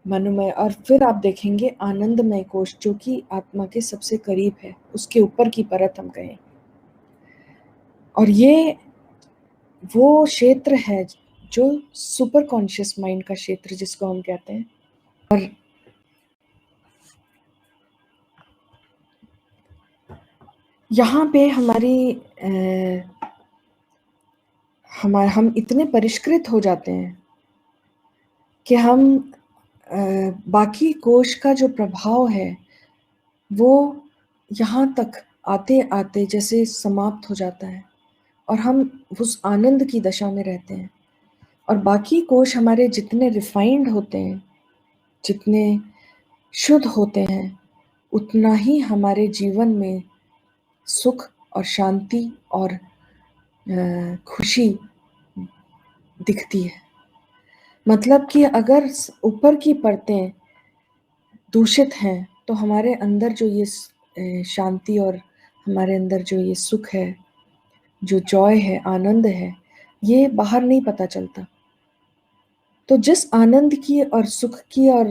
S2: मनोमय, और फिर आप देखेंगे आनंदमय कोश, जो कि आत्मा के सबसे करीब है, उसके ऊपर की परत हम कहें। और ये वो क्षेत्र है जो सुपर कॉन्शियस माइंड का क्षेत्र जिसको हम कहते हैं। और यहाँ पे हम इतने परिष्कृत हो जाते हैं कि हम बाकी कोश का जो प्रभाव है वो यहाँ तक आते आते जैसे समाप्त हो जाता है, और हम उस आनंद की दशा में रहते हैं। और बाकी कोश हमारे जितने रिफाइंड होते हैं, जितने शुद्ध होते हैं, उतना ही हमारे जीवन में सुख और शांति और खुशी दिखती है। मतलब कि अगर ऊपर की परतें दूषित हैं तो हमारे अंदर जो ये शांति और हमारे अंदर जो ये सुख है, जो जॉय है, आनंद है, ये बाहर नहीं पता चलता। तो जिस आनंद की और सुख की और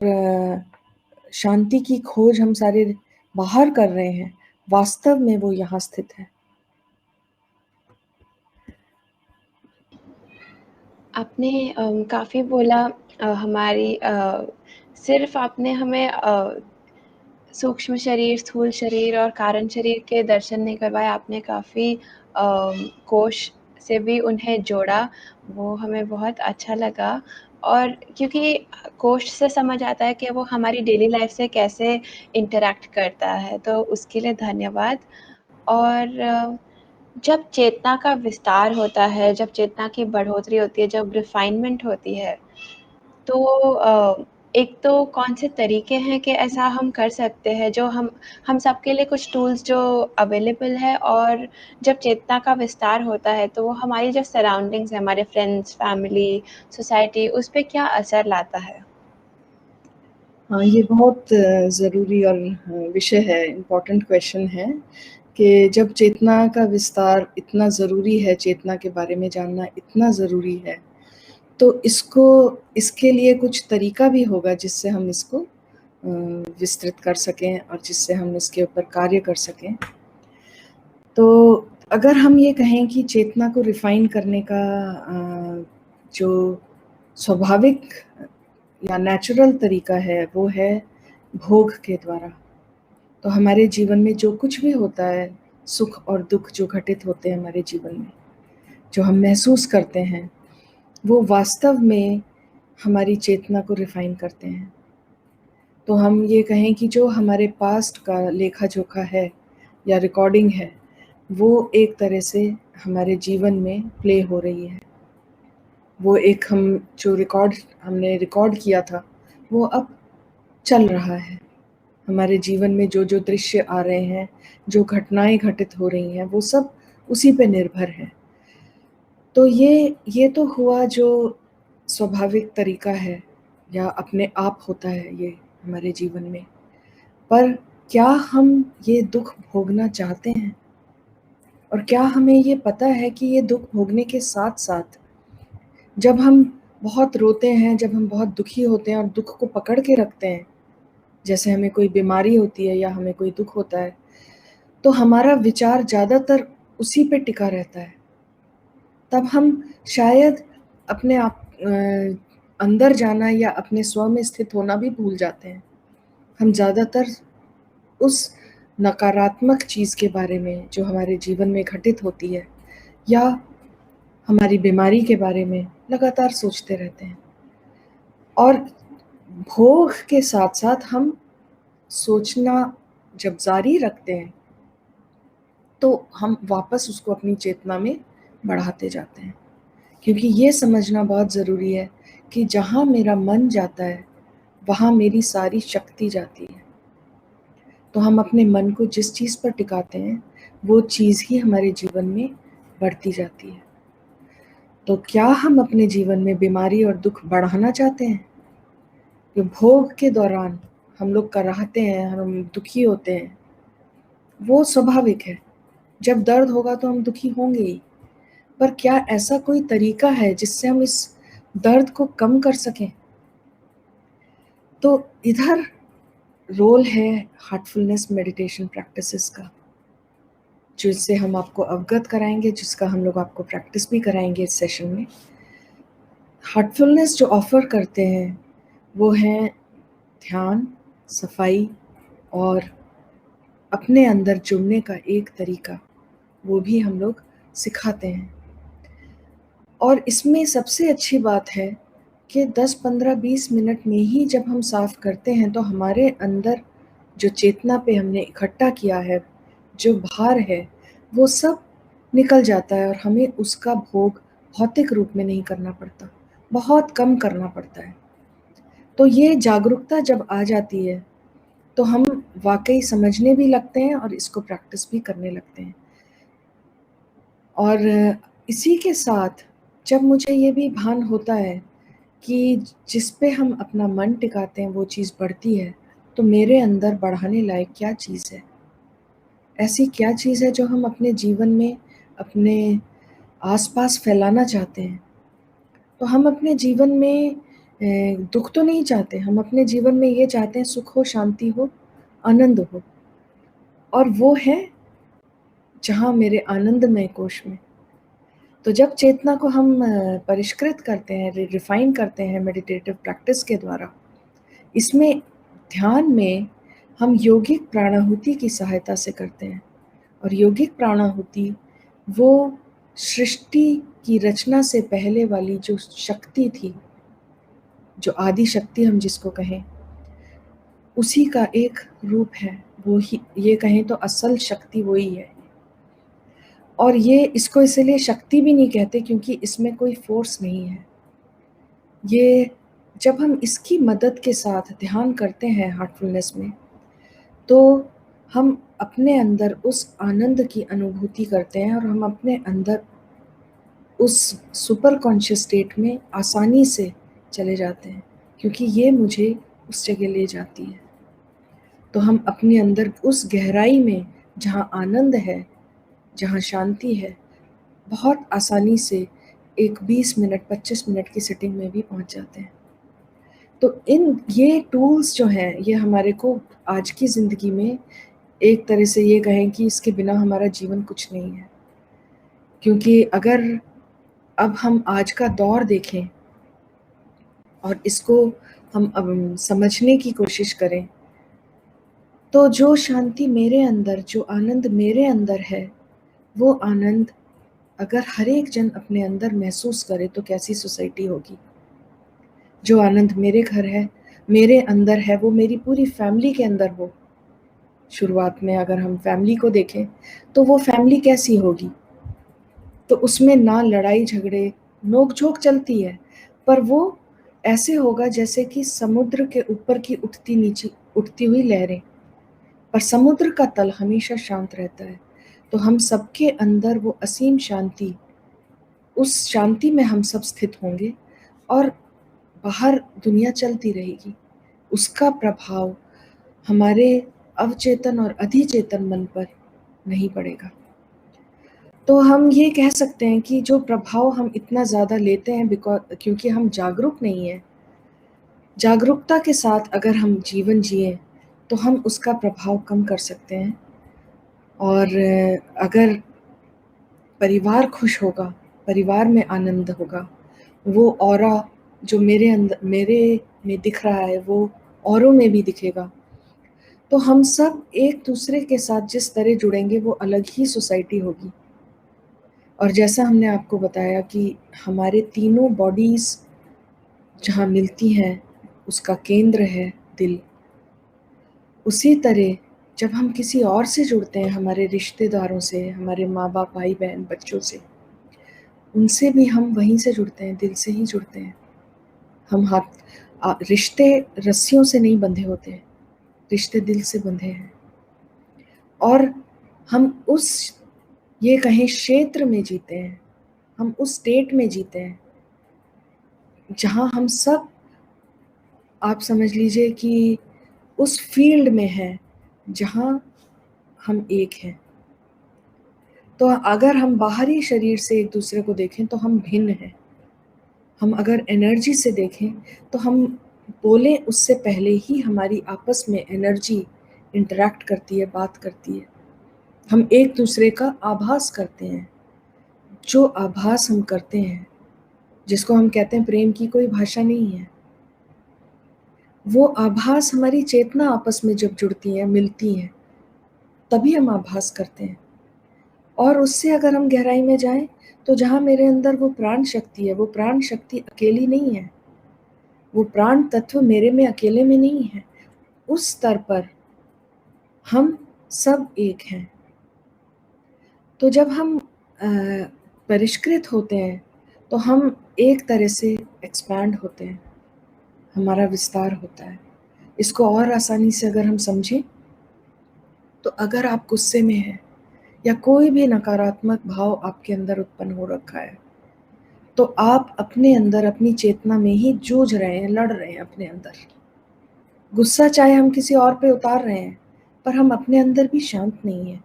S2: शांति की खोज हम सारे बाहर कर रहे हैं, वास्तव में वो यहाँ स्थित है।
S1: आपने काफ़ी बोला हमारी सिर्फ़ आपने हमें सूक्ष्म शरीर, स्थूल शरीर और कारण शरीर के दर्शन नहीं करवाए, आपने काफ़ी कोश से भी उन्हें जोड़ा, वो हमें बहुत अच्छा लगा। और क्योंकि कोश से समझ आता है कि वो हमारी डेली लाइफ़ से कैसे इंटरैक्ट करता है, तो उसके लिए धन्यवाद। और जब चेतना का विस्तार होता है, जब चेतना की बढ़ोतरी होती है, जब रिफ़ाइनमेंट होती है, तो एक तो कौन से तरीके हैं कि ऐसा हम कर सकते हैं, जो हम सबके लिए कुछ टूल्स जो अवेलेबल है, और जब चेतना का विस्तार होता है तो वो हमारी जो सराउंडिंग्स है, हमारे फ्रेंड्स, फैमिली, सोसाइटी, उस पे क्या असर लाता है?
S2: हाँ, ये बहुत ज़रूरी और विषय है, इम्पोर्टेंट क्वेश्चन है कि जब चेतना का विस्तार इतना ज़रूरी है, चेतना के बारे में जानना इतना ज़रूरी है, तो इसके लिए कुछ तरीका भी होगा जिससे हम इसको विस्तृत कर सकें और जिससे हम इसके ऊपर कार्य कर सकें। तो अगर हम ये कहें कि चेतना को रिफाइन करने का जो स्वाभाविक या नेचुरल तरीका है, वो है भोग के द्वारा। तो हमारे जीवन में जो कुछ भी होता है, सुख और दुख जो घटित होते हैं हमारे जीवन में, जो हम महसूस करते हैं, वो वास्तव में हमारी चेतना को रिफाइन करते हैं। तो हम ये कहें कि जो हमारे पास्ट का लेखा-जोखा है या रिकॉर्डिंग है, वो एक तरह से हमारे जीवन में प्ले हो रही है। वो एक जो हमने रिकॉर्ड किया था, वो अब चल रहा है। हमारे जीवन में जो दृश्य आ रहे हैं, जो घटनाएँ घटित हो रही हैं, वो सब उसी पे निर्भर है। तो ये तो हुआ जो स्वाभाविक तरीका है या अपने आप होता है ये हमारे जीवन में। पर क्या हम ये दुःख भोगना चाहते हैं? और क्या हमें ये पता है कि ये दुःख भोगने के साथ-साथ जब हम बहुत रोते हैं, जब हम बहुत दुखी होते हैं और दुःख को पकड़ के रखते हैं, जैसे हमें कोई बीमारी होती है या हमें कोई दुःख होता है, तो हमारा विचार ज़्यादातर उसी पे टिका रहता है। तब हम शायद अपने आप अंदर जाना या अपने स्व में स्थित होना भी भूल जाते हैं। हम ज़्यादातर उस नकारात्मक चीज़ के बारे में जो हमारे जीवन में घटित होती है या हमारी बीमारी के बारे में लगातार सोचते रहते हैं। और भोग के साथ-साथ हम सोचना जब जारी रखते हैं, तो हम वापस उसको अपनी चेतना में बढ़ाते जाते हैं। क्योंकि ये समझना बहुत ज़रूरी है कि जहाँ मेरा मन जाता है, वहाँ मेरी सारी शक्ति जाती है। तो हम अपने मन को जिस चीज़ पर टिकाते हैं, वो चीज़ ही हमारे जीवन में बढ़ती जाती है। तो क्या हम अपने जीवन में बीमारी और दुःख बढ़ाना चाहते हैं? कि भोग के दौरान हम लोग कराहते हैं, हम दुखी होते हैं, वो स्वाभाविक है। जब दर्द होगा तो हम दुखी होंगे ही। पर क्या ऐसा कोई तरीका है जिससे हम इस दर्द को कम कर सकें? तो इधर रोल है हार्टफुलनेस मेडिटेशन प्रैक्टिसेस का, जिससे हम आपको अवगत कराएँगे, जिसका हम लोग आपको प्रैक्टिस भी कराएँगे इस सेशन में। हार्टफुलनेस जो ऑफ़र करते हैं, वो हैं ध्यान, सफाई और अपने अंदर जुड़ने का एक तरीका, वो भी हम लोग सिखाते हैं। और इसमें सबसे अच्छी बात है कि 10, 15, 20 मिनट में ही जब हम साफ़ करते हैं, तो हमारे अंदर जो चेतना पे हमने इकट्ठा किया है, जो भार है, वो सब निकल जाता है और हमें उसका भोग भौतिक रूप में नहीं करना पड़ता, बहुत कम करना पड़ता है। तो ये जागरूकता जब आ जाती है तो हम वाक़ई समझने भी लगते हैं और इसको प्रैक्टिस भी करने लगते हैं। और इसी के साथ जब मुझे ये भी भान होता है कि जिस पे हम अपना मन टिकाते हैं वो चीज़ बढ़ती है, तो मेरे अंदर बढ़ाने लायक क्या चीज़ है? ऐसी क्या चीज़ है जो हम अपने जीवन में, अपने आस-पास फैलाना चाहते हैं? तो हम अपने जीवन में दुःख तो नहीं चाहते, हम अपने जीवन में ये चाहते हैं सुख हो, शांति हो, आनंद हो। और वो है जहाँ मेरे आनंदमय कोश में। तो जब चेतना को हम परिष्कृत करते हैं, रिफाइन करते हैं मेडिटेटिव प्रैक्टिस के द्वारा, इसमें ध्यान में हम यौगिक प्राणाहुति की सहायता से करते हैं। और यौगिक प्राणाहुति वो सृष्टि की रचना से पहले वाली जो शक्ति थी, जो आदि शक्ति हम जिसको कहें, उसी का एक रूप है। वो ही, ये कहें तो असल शक्ति वही है। और ये इसको इसीलिए शक्ति भी नहीं कहते क्योंकि इसमें कोई फोर्स नहीं है। ये जब हम इसकी मदद के साथ ध्यान करते हैं हार्टफुलनेस में, तो हम अपने अंदर उस आनंद की अनुभूति करते हैं और हम अपने अंदर उस सुपर कॉन्शियस स्टेट में आसानी से चले जाते हैं, क्योंकि ये मुझे उस जगह ले जाती है। तो हम अपने अंदर उस गहराई में जहाँ आनंद है, जहाँ शांति है, बहुत आसानी से एक 20 मिनट 25 मिनट की सिटिंग में भी पहुँच जाते हैं। तो ये टूल्स जो हैं, ये हमारे को आज की ज़िंदगी में एक तरह से ये कहें कि इसके बिना हमारा जीवन कुछ नहीं है। क्योंकि अगर अब हम आज का दौर देखें और इसको हम समझने की कोशिश करें, तो जो शांति मेरे अंदर, जो आनंद मेरे अंदर है, वो आनंद अगर हर एक जन अपने अंदर महसूस करे तो कैसी सोसाइटी होगी। जो आनंद मेरे घर है, मेरे अंदर है, वो मेरी पूरी फैमिली के अंदर हो। शुरुआत में अगर हम फैमिली को देखें तो वो फैमिली कैसी होगी? तो उसमें ना लड़ाई झगड़े, नोक-झोंक चलती है, पर वो ऐसे होगा जैसे कि समुद्र के ऊपर की उठती हुई लहरें, पर समुद्र का तल हमेशा शांत रहता है। तो हम सबके अंदर वो असीम शांति, उस शांति में हम सब स्थित होंगे और बाहर दुनिया चलती रहेगी। उसका प्रभाव हमारे अवचेतन और अधिचेतन मन पर नहीं पड़ेगा। तो हम ये कह सकते हैं कि जो प्रभाव हम इतना ज़्यादा लेते हैं क्योंकि हम जागरूक नहीं हैं। जागरूकता के साथ अगर हम जीवन जिएँ, तो हम उसका प्रभाव कम कर सकते हैं। और अगर परिवार खुश होगा, परिवार में आनंद होगा, वो ऑरा जो मेरे में दिख रहा है, वो औरों में भी दिखेगा। तो हम सब एक दूसरे के साथ जिस तरह जुड़ेंगे, वो अलग ही सोसाइटी होगी। और जैसा हमने आपको बताया कि हमारे तीनों बॉडीज़ जहाँ मिलती हैं, उसका केंद्र है दिल। उसी तरह जब हम किसी और से जुड़ते हैं, हमारे रिश्तेदारों से, हमारे माँ-बाप, भाई-बहन, बच्चों से, उनसे भी हम वहीं से जुड़ते हैं, दिल से ही जुड़ते हैं। हम रिश्ते रस्सियों से नहीं बंधे होते हैं, रिश्ते दिल से बंधे हैं। और हम ये कहें क्षेत्र में जीते हैं, हम उस स्टेट में जीते हैं, जहाँ हम सब, आप समझ लीजिए कि उस फील्ड में हैं, जहाँ हम एक हैं। तो अगर हम बाहरी शरीर से एक दूसरे को देखें तो हम भिन्न हैं। हम अगर एनर्जी से देखें तो हम बोलें उससे पहले ही हमारी आपस में एनर्जी इंटरैक्ट करती है, बात करती है। हम एक दूसरे का आभास करते हैं। जो आभास हम करते हैं, जिसको हम कहते हैं प्रेम की कोई भाषा नहीं है, वो आभास हमारी चेतना आपस में जब जुड़ती है, मिलती है, तभी हम आभास करते हैं। और उससे अगर हम गहराई में जाएं, तो जहाँ मेरे अंदर वो प्राण शक्ति है, वो प्राण शक्ति अकेली नहीं है, वो प्राण तत्व मेरे में अकेले में नहीं है। उस स्तर पर हम सब एक हैं। तो जब हम परिष्कृत होते हैं तो हम एक तरह से एक्सपैंड होते हैं, हमारा विस्तार होता है। इसको और आसानी से अगर हम समझें तो अगर आप गुस्से में हैं या कोई भी नकारात्मक भाव आपके अंदर उत्पन्न हो रखा है तो आप अपने अंदर अपनी चेतना में ही जूझ रहे हैं, लड़ रहे हैं अपने अंदर। गुस्सा चाहे हम किसी और पे उतार रहे हैं पर हम अपने अंदर भी शांत नहीं है,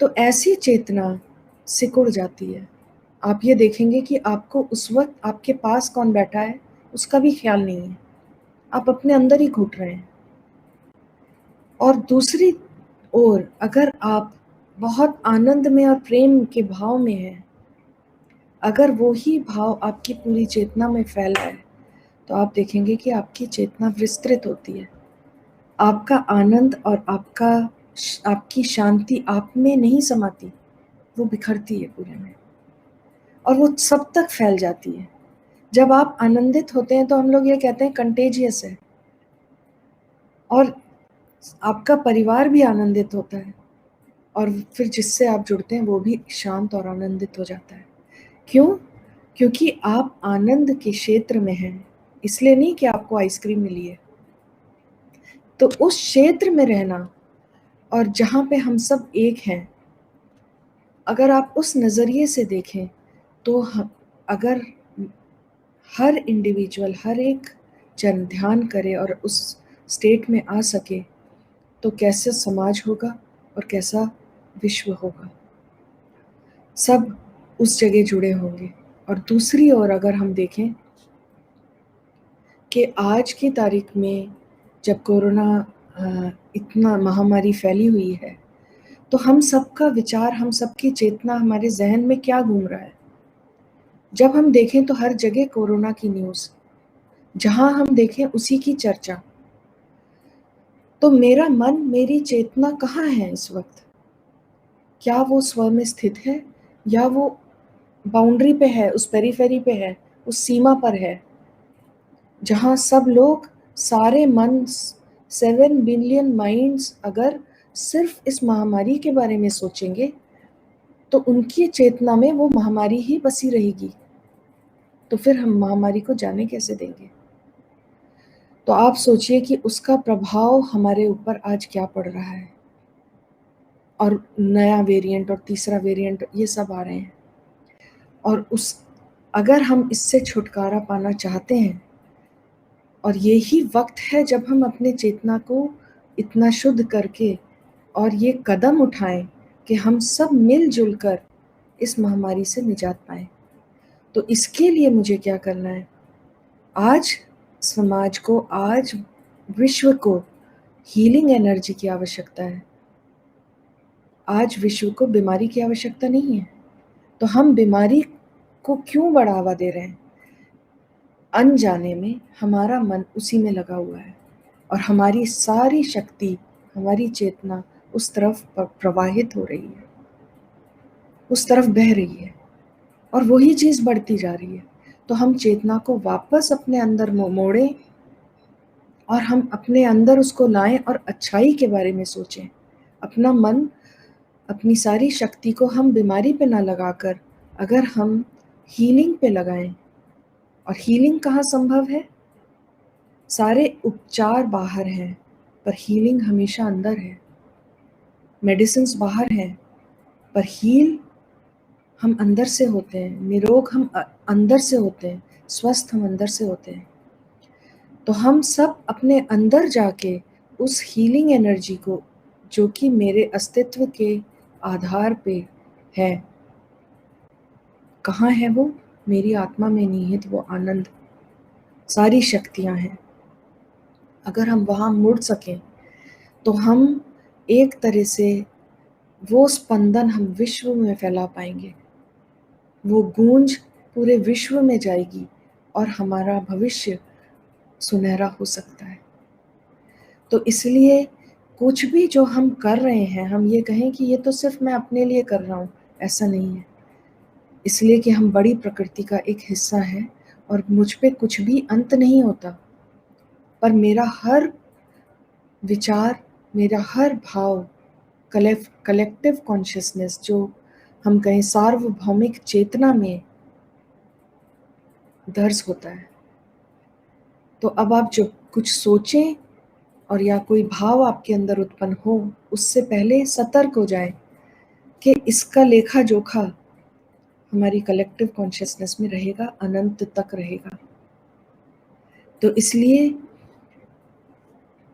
S2: तो ऐसी चेतना सिकुड़ जाती है। आप ये देखेंगे कि आपको उस वक्त आपके पास कौन बैठा है उसका भी ख्याल नहीं है, आप अपने अंदर ही घुट रहे हैं। और दूसरी ओर अगर आप बहुत आनंद में और प्रेम के भाव में हैं, अगर वो ही भाव आपकी पूरी चेतना में फैला है तो आप देखेंगे कि आपकी चेतना विस्तृत होती है। आपका आनंद और आपकी शांति आप में नहीं समाती, वो बिखरती है पूरे में और वो सब तक फैल जाती है। जब आप आनंदित होते हैं तो हम लोग ये कहते हैं कंटेजियस है, और आपका परिवार भी आनंदित होता है और फिर जिससे आप जुड़ते हैं वो भी शांत और आनंदित हो जाता है। क्यों? क्योंकि आप आनंद के क्षेत्र में हैं, इसलिए नहीं कि आपको आइसक्रीम मिली है। तो उस क्षेत्र में रहना और जहाँ पे हम सब एक हैं, अगर आप उस नज़रिए से देखें तो अगर हर इंडिविजुअल, हर एक जन ध्यान करे और उस स्टेट में आ सके तो कैसे समाज होगा और कैसा विश्व होगा। सब उस जगह जुड़े होंगे। और दूसरी ओर अगर हम देखें कि आज की तारीख में जब कोरोना इतना महामारी फैली हुई है तो हम सबका विचार, हम सबकी चेतना हमारे जहन में क्या घूम रहा है। जब हम देखें तो हर जगह कोरोना की न्यूज़, जहां हम देखें उसी की चर्चा। तो मेरा मन, मेरी चेतना कहाँ है इस वक्त? क्या वो स्व में स्थित है या वो बाउंड्री पे है, उस पेरीफेरी पे है, उस सीमा पर है जहां सब लोग, सारे मन, 7 बिलियन माइंड्स अगर सिर्फ इस महामारी के बारे में सोचेंगे तो उनकी चेतना में वो महामारी ही बसी रहेगी। तो फिर हम महामारी को जाने कैसे देंगे? तो आप सोचिए कि उसका प्रभाव हमारे ऊपर आज क्या पड़ रहा है। और नया वेरिएंट और तीसरा वेरिएंट ये सब आ रहे हैं, और अगर हम इससे छुटकारा पाना चाहते हैं, और यही वक्त है जब हम अपने चेतना को इतना शुद्ध करके और ये कदम उठाएं कि हम सब मिलजुल कर इस महामारी से निजात पाएं। तो इसके लिए मुझे क्या करना है? आज समाज को, आज विश्व को हीलिंग एनर्जी की आवश्यकता है। आज विश्व को बीमारी की आवश्यकता नहीं है। तो हम बीमारी को क्यों बढ़ावा दे रहे हैं? अनजाने में हमारा मन उसी में लगा हुआ है और हमारी सारी शक्ति, हमारी चेतना उस तरफ प्रवाहित हो रही है, उस तरफ बह रही है और वही चीज़ बढ़ती जा रही है। तो हम चेतना को वापस अपने अंदर मोड़ें और हम अपने अंदर उसको लाएं और अच्छाई के बारे में सोचें। अपना मन, अपनी सारी शक्ति को हम बीमारी पे ना लगाकर अगर हम हीलिंग पे लगाएं, और हीलिंग कहाँ संभव है? सारे उपचार बाहर हैं पर हीलिंग हमेशा अंदर है। मेडिसिन्स बाहर हैं पर हील हम अंदर से होते हैं, निरोग हम अंदर से होते हैं, स्वस्थ हम अंदर से होते हैं। तो हम सब अपने अंदर जाके उस हीलिंग एनर्जी को, जो कि मेरे अस्तित्व के आधार पे है, कहाँ है वो? मेरी आत्मा में निहित वो आनंद, सारी शक्तियाँ हैं। अगर हम वहाँ मुड़ सकें तो हम एक तरह से वो स्पंदन हम विश्व में फैला पाएंगे, वो गूंज पूरे विश्व में जाएगी और हमारा भविष्य सुनहरा हो सकता है। तो इसलिए कुछ भी जो हम कर रहे हैं, हम ये कहें कि ये तो सिर्फ मैं अपने लिए कर रहा हूँ, ऐसा नहीं है। इसलिए कि हम बड़ी प्रकृति का एक हिस्सा है और मुझ पे कुछ भी अंत नहीं होता, पर मेरा हर विचार, मेरा हर भाव, कलेक्टिव कॉन्शियसनेस जो हम कहें सार्वभौमिक चेतना में दर्ज होता है। तो अब आप जो कुछ सोचें और या कोई भाव आपके अंदर उत्पन्न हो, उससे पहले सतर्क हो जाएं कि इसका लेखा जोखा हमारी कलेक्टिव कॉन्शियसनेस में रहेगा, अनंत तक रहेगा। तो इसलिए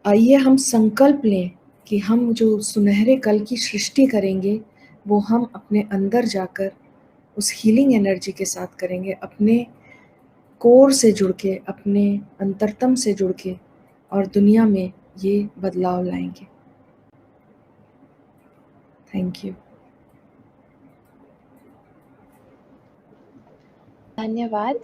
S2: आइए हम संकल्प लें कि हम जो सुनहरे कल की सृष्टि करेंगे, वो हम अपने अंदर जाकर उस हीलिंग एनर्जी के साथ करेंगे, अपने कोर से जुड़ के, अपने अंतरतम से जुड़ के, और दुनिया में ये बदलाव लाएंगे। Thank you.
S1: धन्यवाद।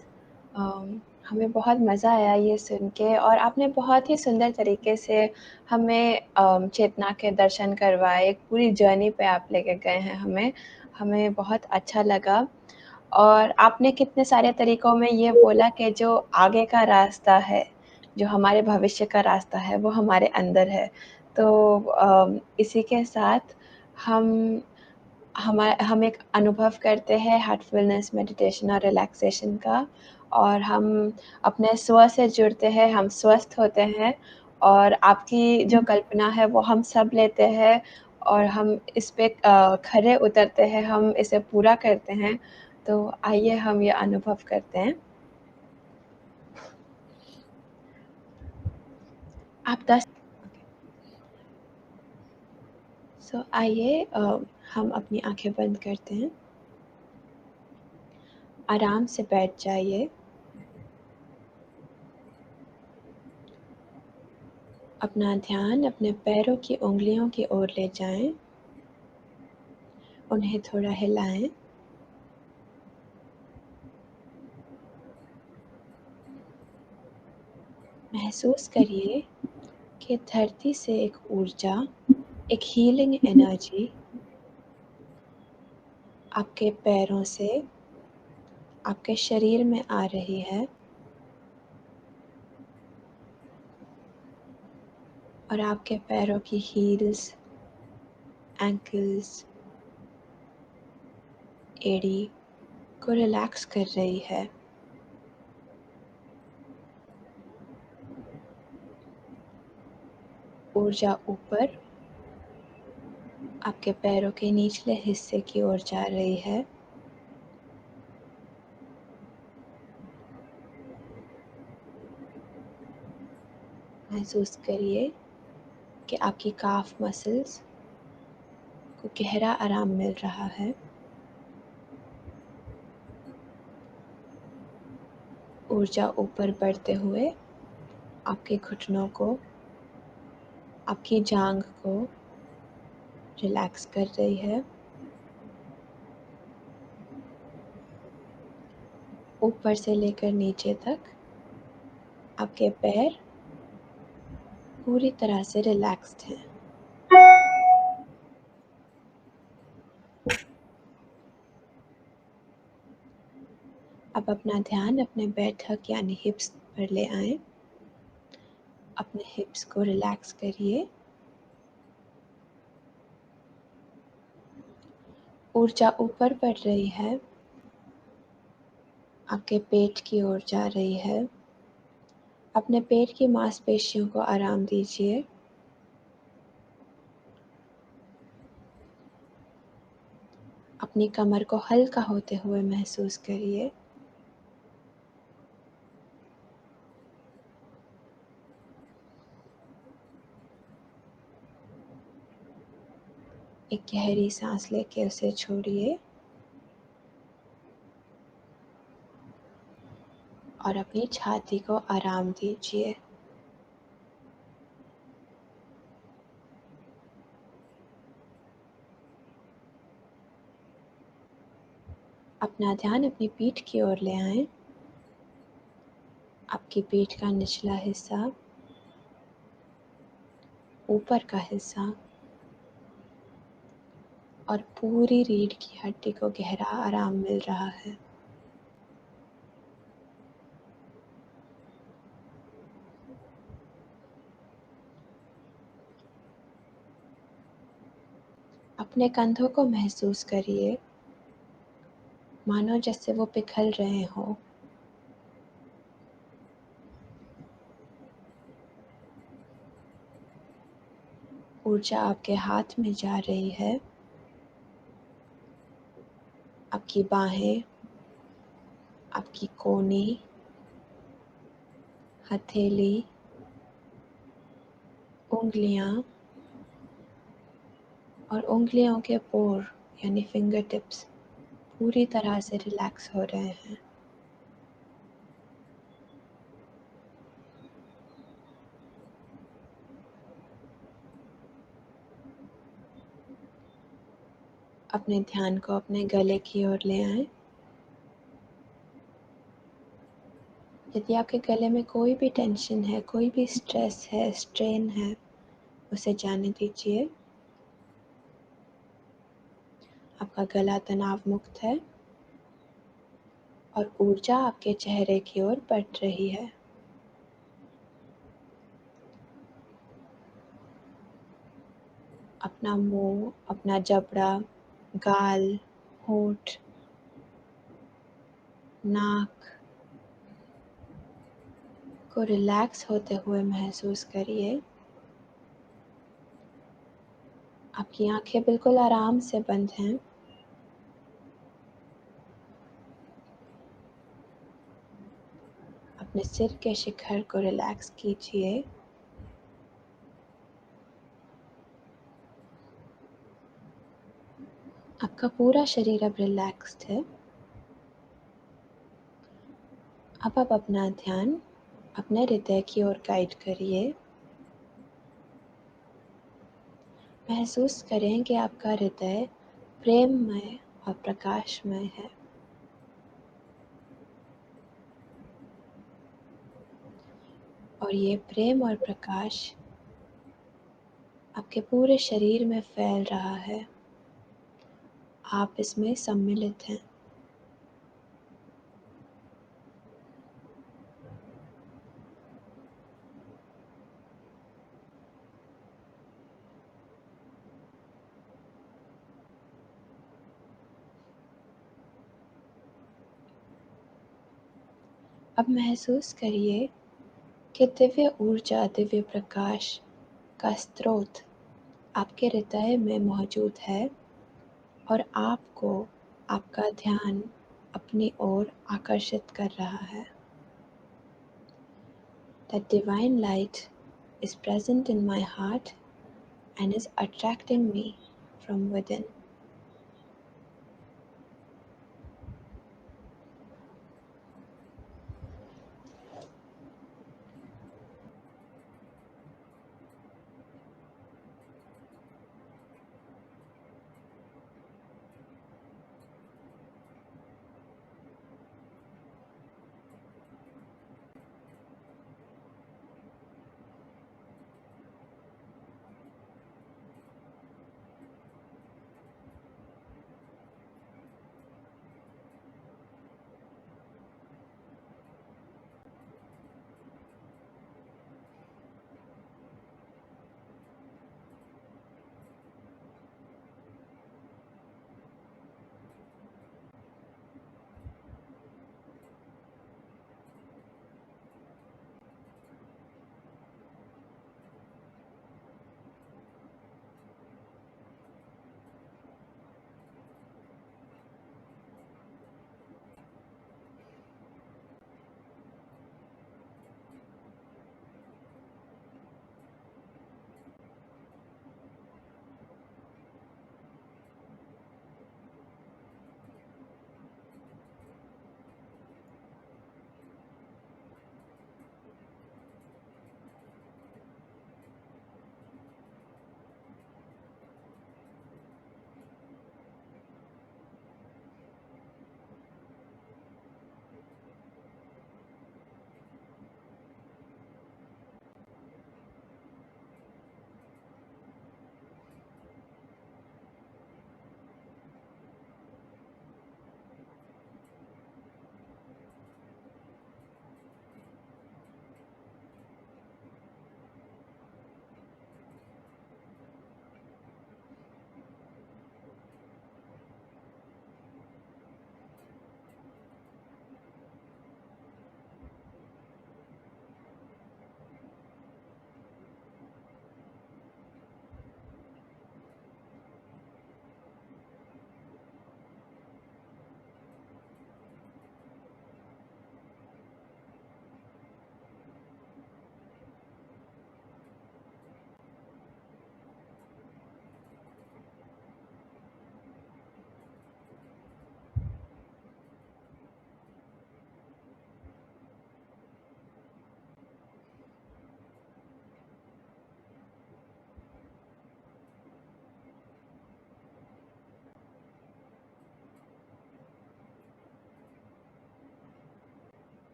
S1: हमें बहुत मज़ा आया ये सुन के, और आपने बहुत ही सुंदर तरीके से हमें चेतना के दर्शन करवाए। एक पूरी जर्नी पे आप लेके गए हैं हमें। हमें बहुत अच्छा लगा, और आपने कितने सारे तरीकों में ये बोला कि जो आगे का रास्ता है, जो हमारे भविष्य का रास्ता है, वो हमारे अंदर है। तो इसी के साथ हम हम एक अनुभव करते हैं हार्टफुलनेस मेडिटेशन और रिलैक्सेशन का, और हम अपने स्व से जुड़ते हैं, हम स्वस्थ होते हैं, और आपकी जो कल्पना है वो हम सब लेते हैं, और हम इस पे खरे उतरते हैं, हम इसे पूरा करते हैं। तो आइए हम ये अनुभव करते हैं। आप 10 आइए हम अपनी आँखें बंद करते हैं। आराम से बैठ जाइए। अपना ध्यान अपने पैरों की उँगलियों की ओर ले जाएँ। उन्हें थोड़ा हिलाएँ। महसूस करिए कि धरती से एक ऊर्जा, एक हीलिंग एनर्जी आपके पैरों से आपके शरीर में आ रही है, और आपके पैरों की हील्स, एंकल्स, एड़ी को रिलैक्स कर रही है। ऊर्जा ऊपर आपके पैरों के निचले हिस्से की ओर जा रही है। महसूस करिए कि आपकी काफ मसल्स को गहरा आराम मिल रहा है। ऊर्जा ऊपर बढ़ते हुए आपके घुटनों को, आपकी जांघ को रिलैक्स कर रही है। ऊपर से लेकर नीचे तक आपके पैर पूरी तरह से रिलैक्स्ड हैं। अब अपना ध्यान अपने बैठक यानी हिप्स पर ले आएं। अपने हिप्स को रिलैक्स करिए। ऊर्जा ऊपर बढ़ रही है, आपके पेट की ओर जा रही है। अपने पेट की मांसपेशियों को आराम दीजिए। अपनी कमर को हल्का होते हुए महसूस करिए। एक गहरी सांस लेके उसे छोड़िए, और अपनी छाती को आराम दीजिए। अपना ध्यान अपनी पीठ की ओर ले आएं। आपकी पीठ का निचला हिस्सा, ऊपर का हिस्सा, और पूरी रीढ़ की हड्डी को गहरा आराम मिल रहा है। अपने कंधों को महसूस करिए। मानो जैसे वो पिघल रहे हों। ऊर्जा आपके हाथ में जा रही है। आपकी बाहें, आपकी कोहनी, हथेली, उँगलियाँ और उँगलियों के पोर यानी फिंगर टिप्स पूरी तरह से रिलैक्स हो रहे हैं। अपने ध्यान को अपने गले की ओर ले आएं। यदि आपके गले में कोई भी टेंशन है, कोई भी स्ट्रेस है, स्ट्रेन है, उसे जाने दीजिए। आपका गला तनाव मुक्त है और ऊर्जा आपके चेहरे की ओर बढ़ रही है। अपना मुंह, अपना जबड़ा, गाल, होंठ, नाक को रिलैक्स होते हुए महसूस करिए। आपकी आंखें बिल्कुल आराम से बंद हैं। अपने सिर के शिखर को रिलैक्स कीजिए। आपका पूरा शरीर अब रिलैक्स्ड है। अब आप अपना ध्यान अपने हृदय की ओर गाइड करिए। महसूस करें कि आपका हृदय प्रेममय और प्रकाशमय है। और ये प्रेम और प्रकाश आपके पूरे शरीर में फैल रहा है। आप इसमें सम्मिलित हैं। अब महसूस करिए कि दिव्य ऊर्जा, दिव्य प्रकाश का स्रोत आपके हृदय में मौजूद है और आपको आपका ध्यान अपनी ओर आकर्षित कर रहा है। That divine light is present in my heart and is attracting me from within.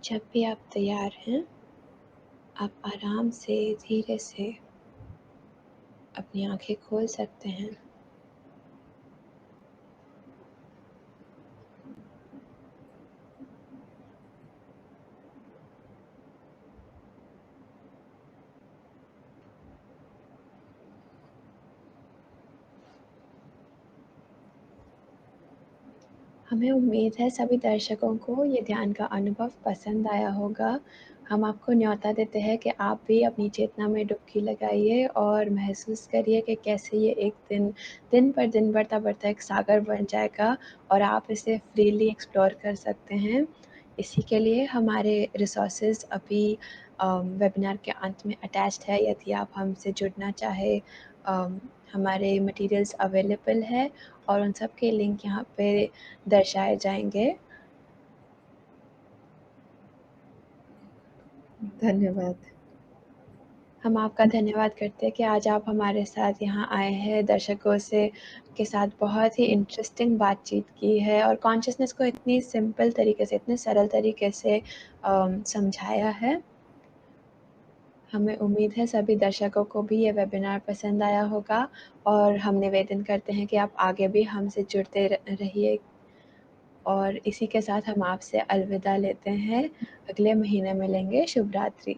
S1: जब भी आप तैयार हैं, आप आराम से, धीरे से अपनी आँखें खोल सकते हैं। हमें उम्मीद है सभी दर्शकों को ये ध्यान का अनुभव पसंद आया होगा। हम आपको न्योता देते हैं कि आप भी अपनी चेतना में डुबकी लगाइए और महसूस करिए कि कैसे ये एक दिन पर दिन बढ़ता-बढ़ता एक सागर बन जाएगा और आप इसे फ्रीली एक्सप्लोर कर सकते हैं। इसी के लिए हमारे रिसोर्सेज़ अभी वेबिनार के अंत में अटैच्ड है, यदि आप हमसे जुड़ना चाहें अम, हमारे मटीरियल्स अवेलेबल है और उन सब के लिंक यहाँ पे दर्शाए जाएँगे।
S2: धन्यवाद।
S1: हम आपका धन्यवाद करते हैं कि आज आप हमारे साथ यहाँ आए हैं, दर्शकों से के साथ बहुत ही इंटरेस्टिंग बातचीत की है और कॉन्शसनेस को इतनी सिंपल तरीके से, इतने सरल तरीके से समझाया है। हमें उम्मीद है सभी दर्शकों को भी ये वेबिनार पसंद आया होगा और हम निवेदन करते हैं कि आप आगे भी हमसे जुड़ते रहिए और इसी के साथ हम आपसे अलविदा लेते हैं। अगले महीने मिलेंगे। शुभ रात्रि।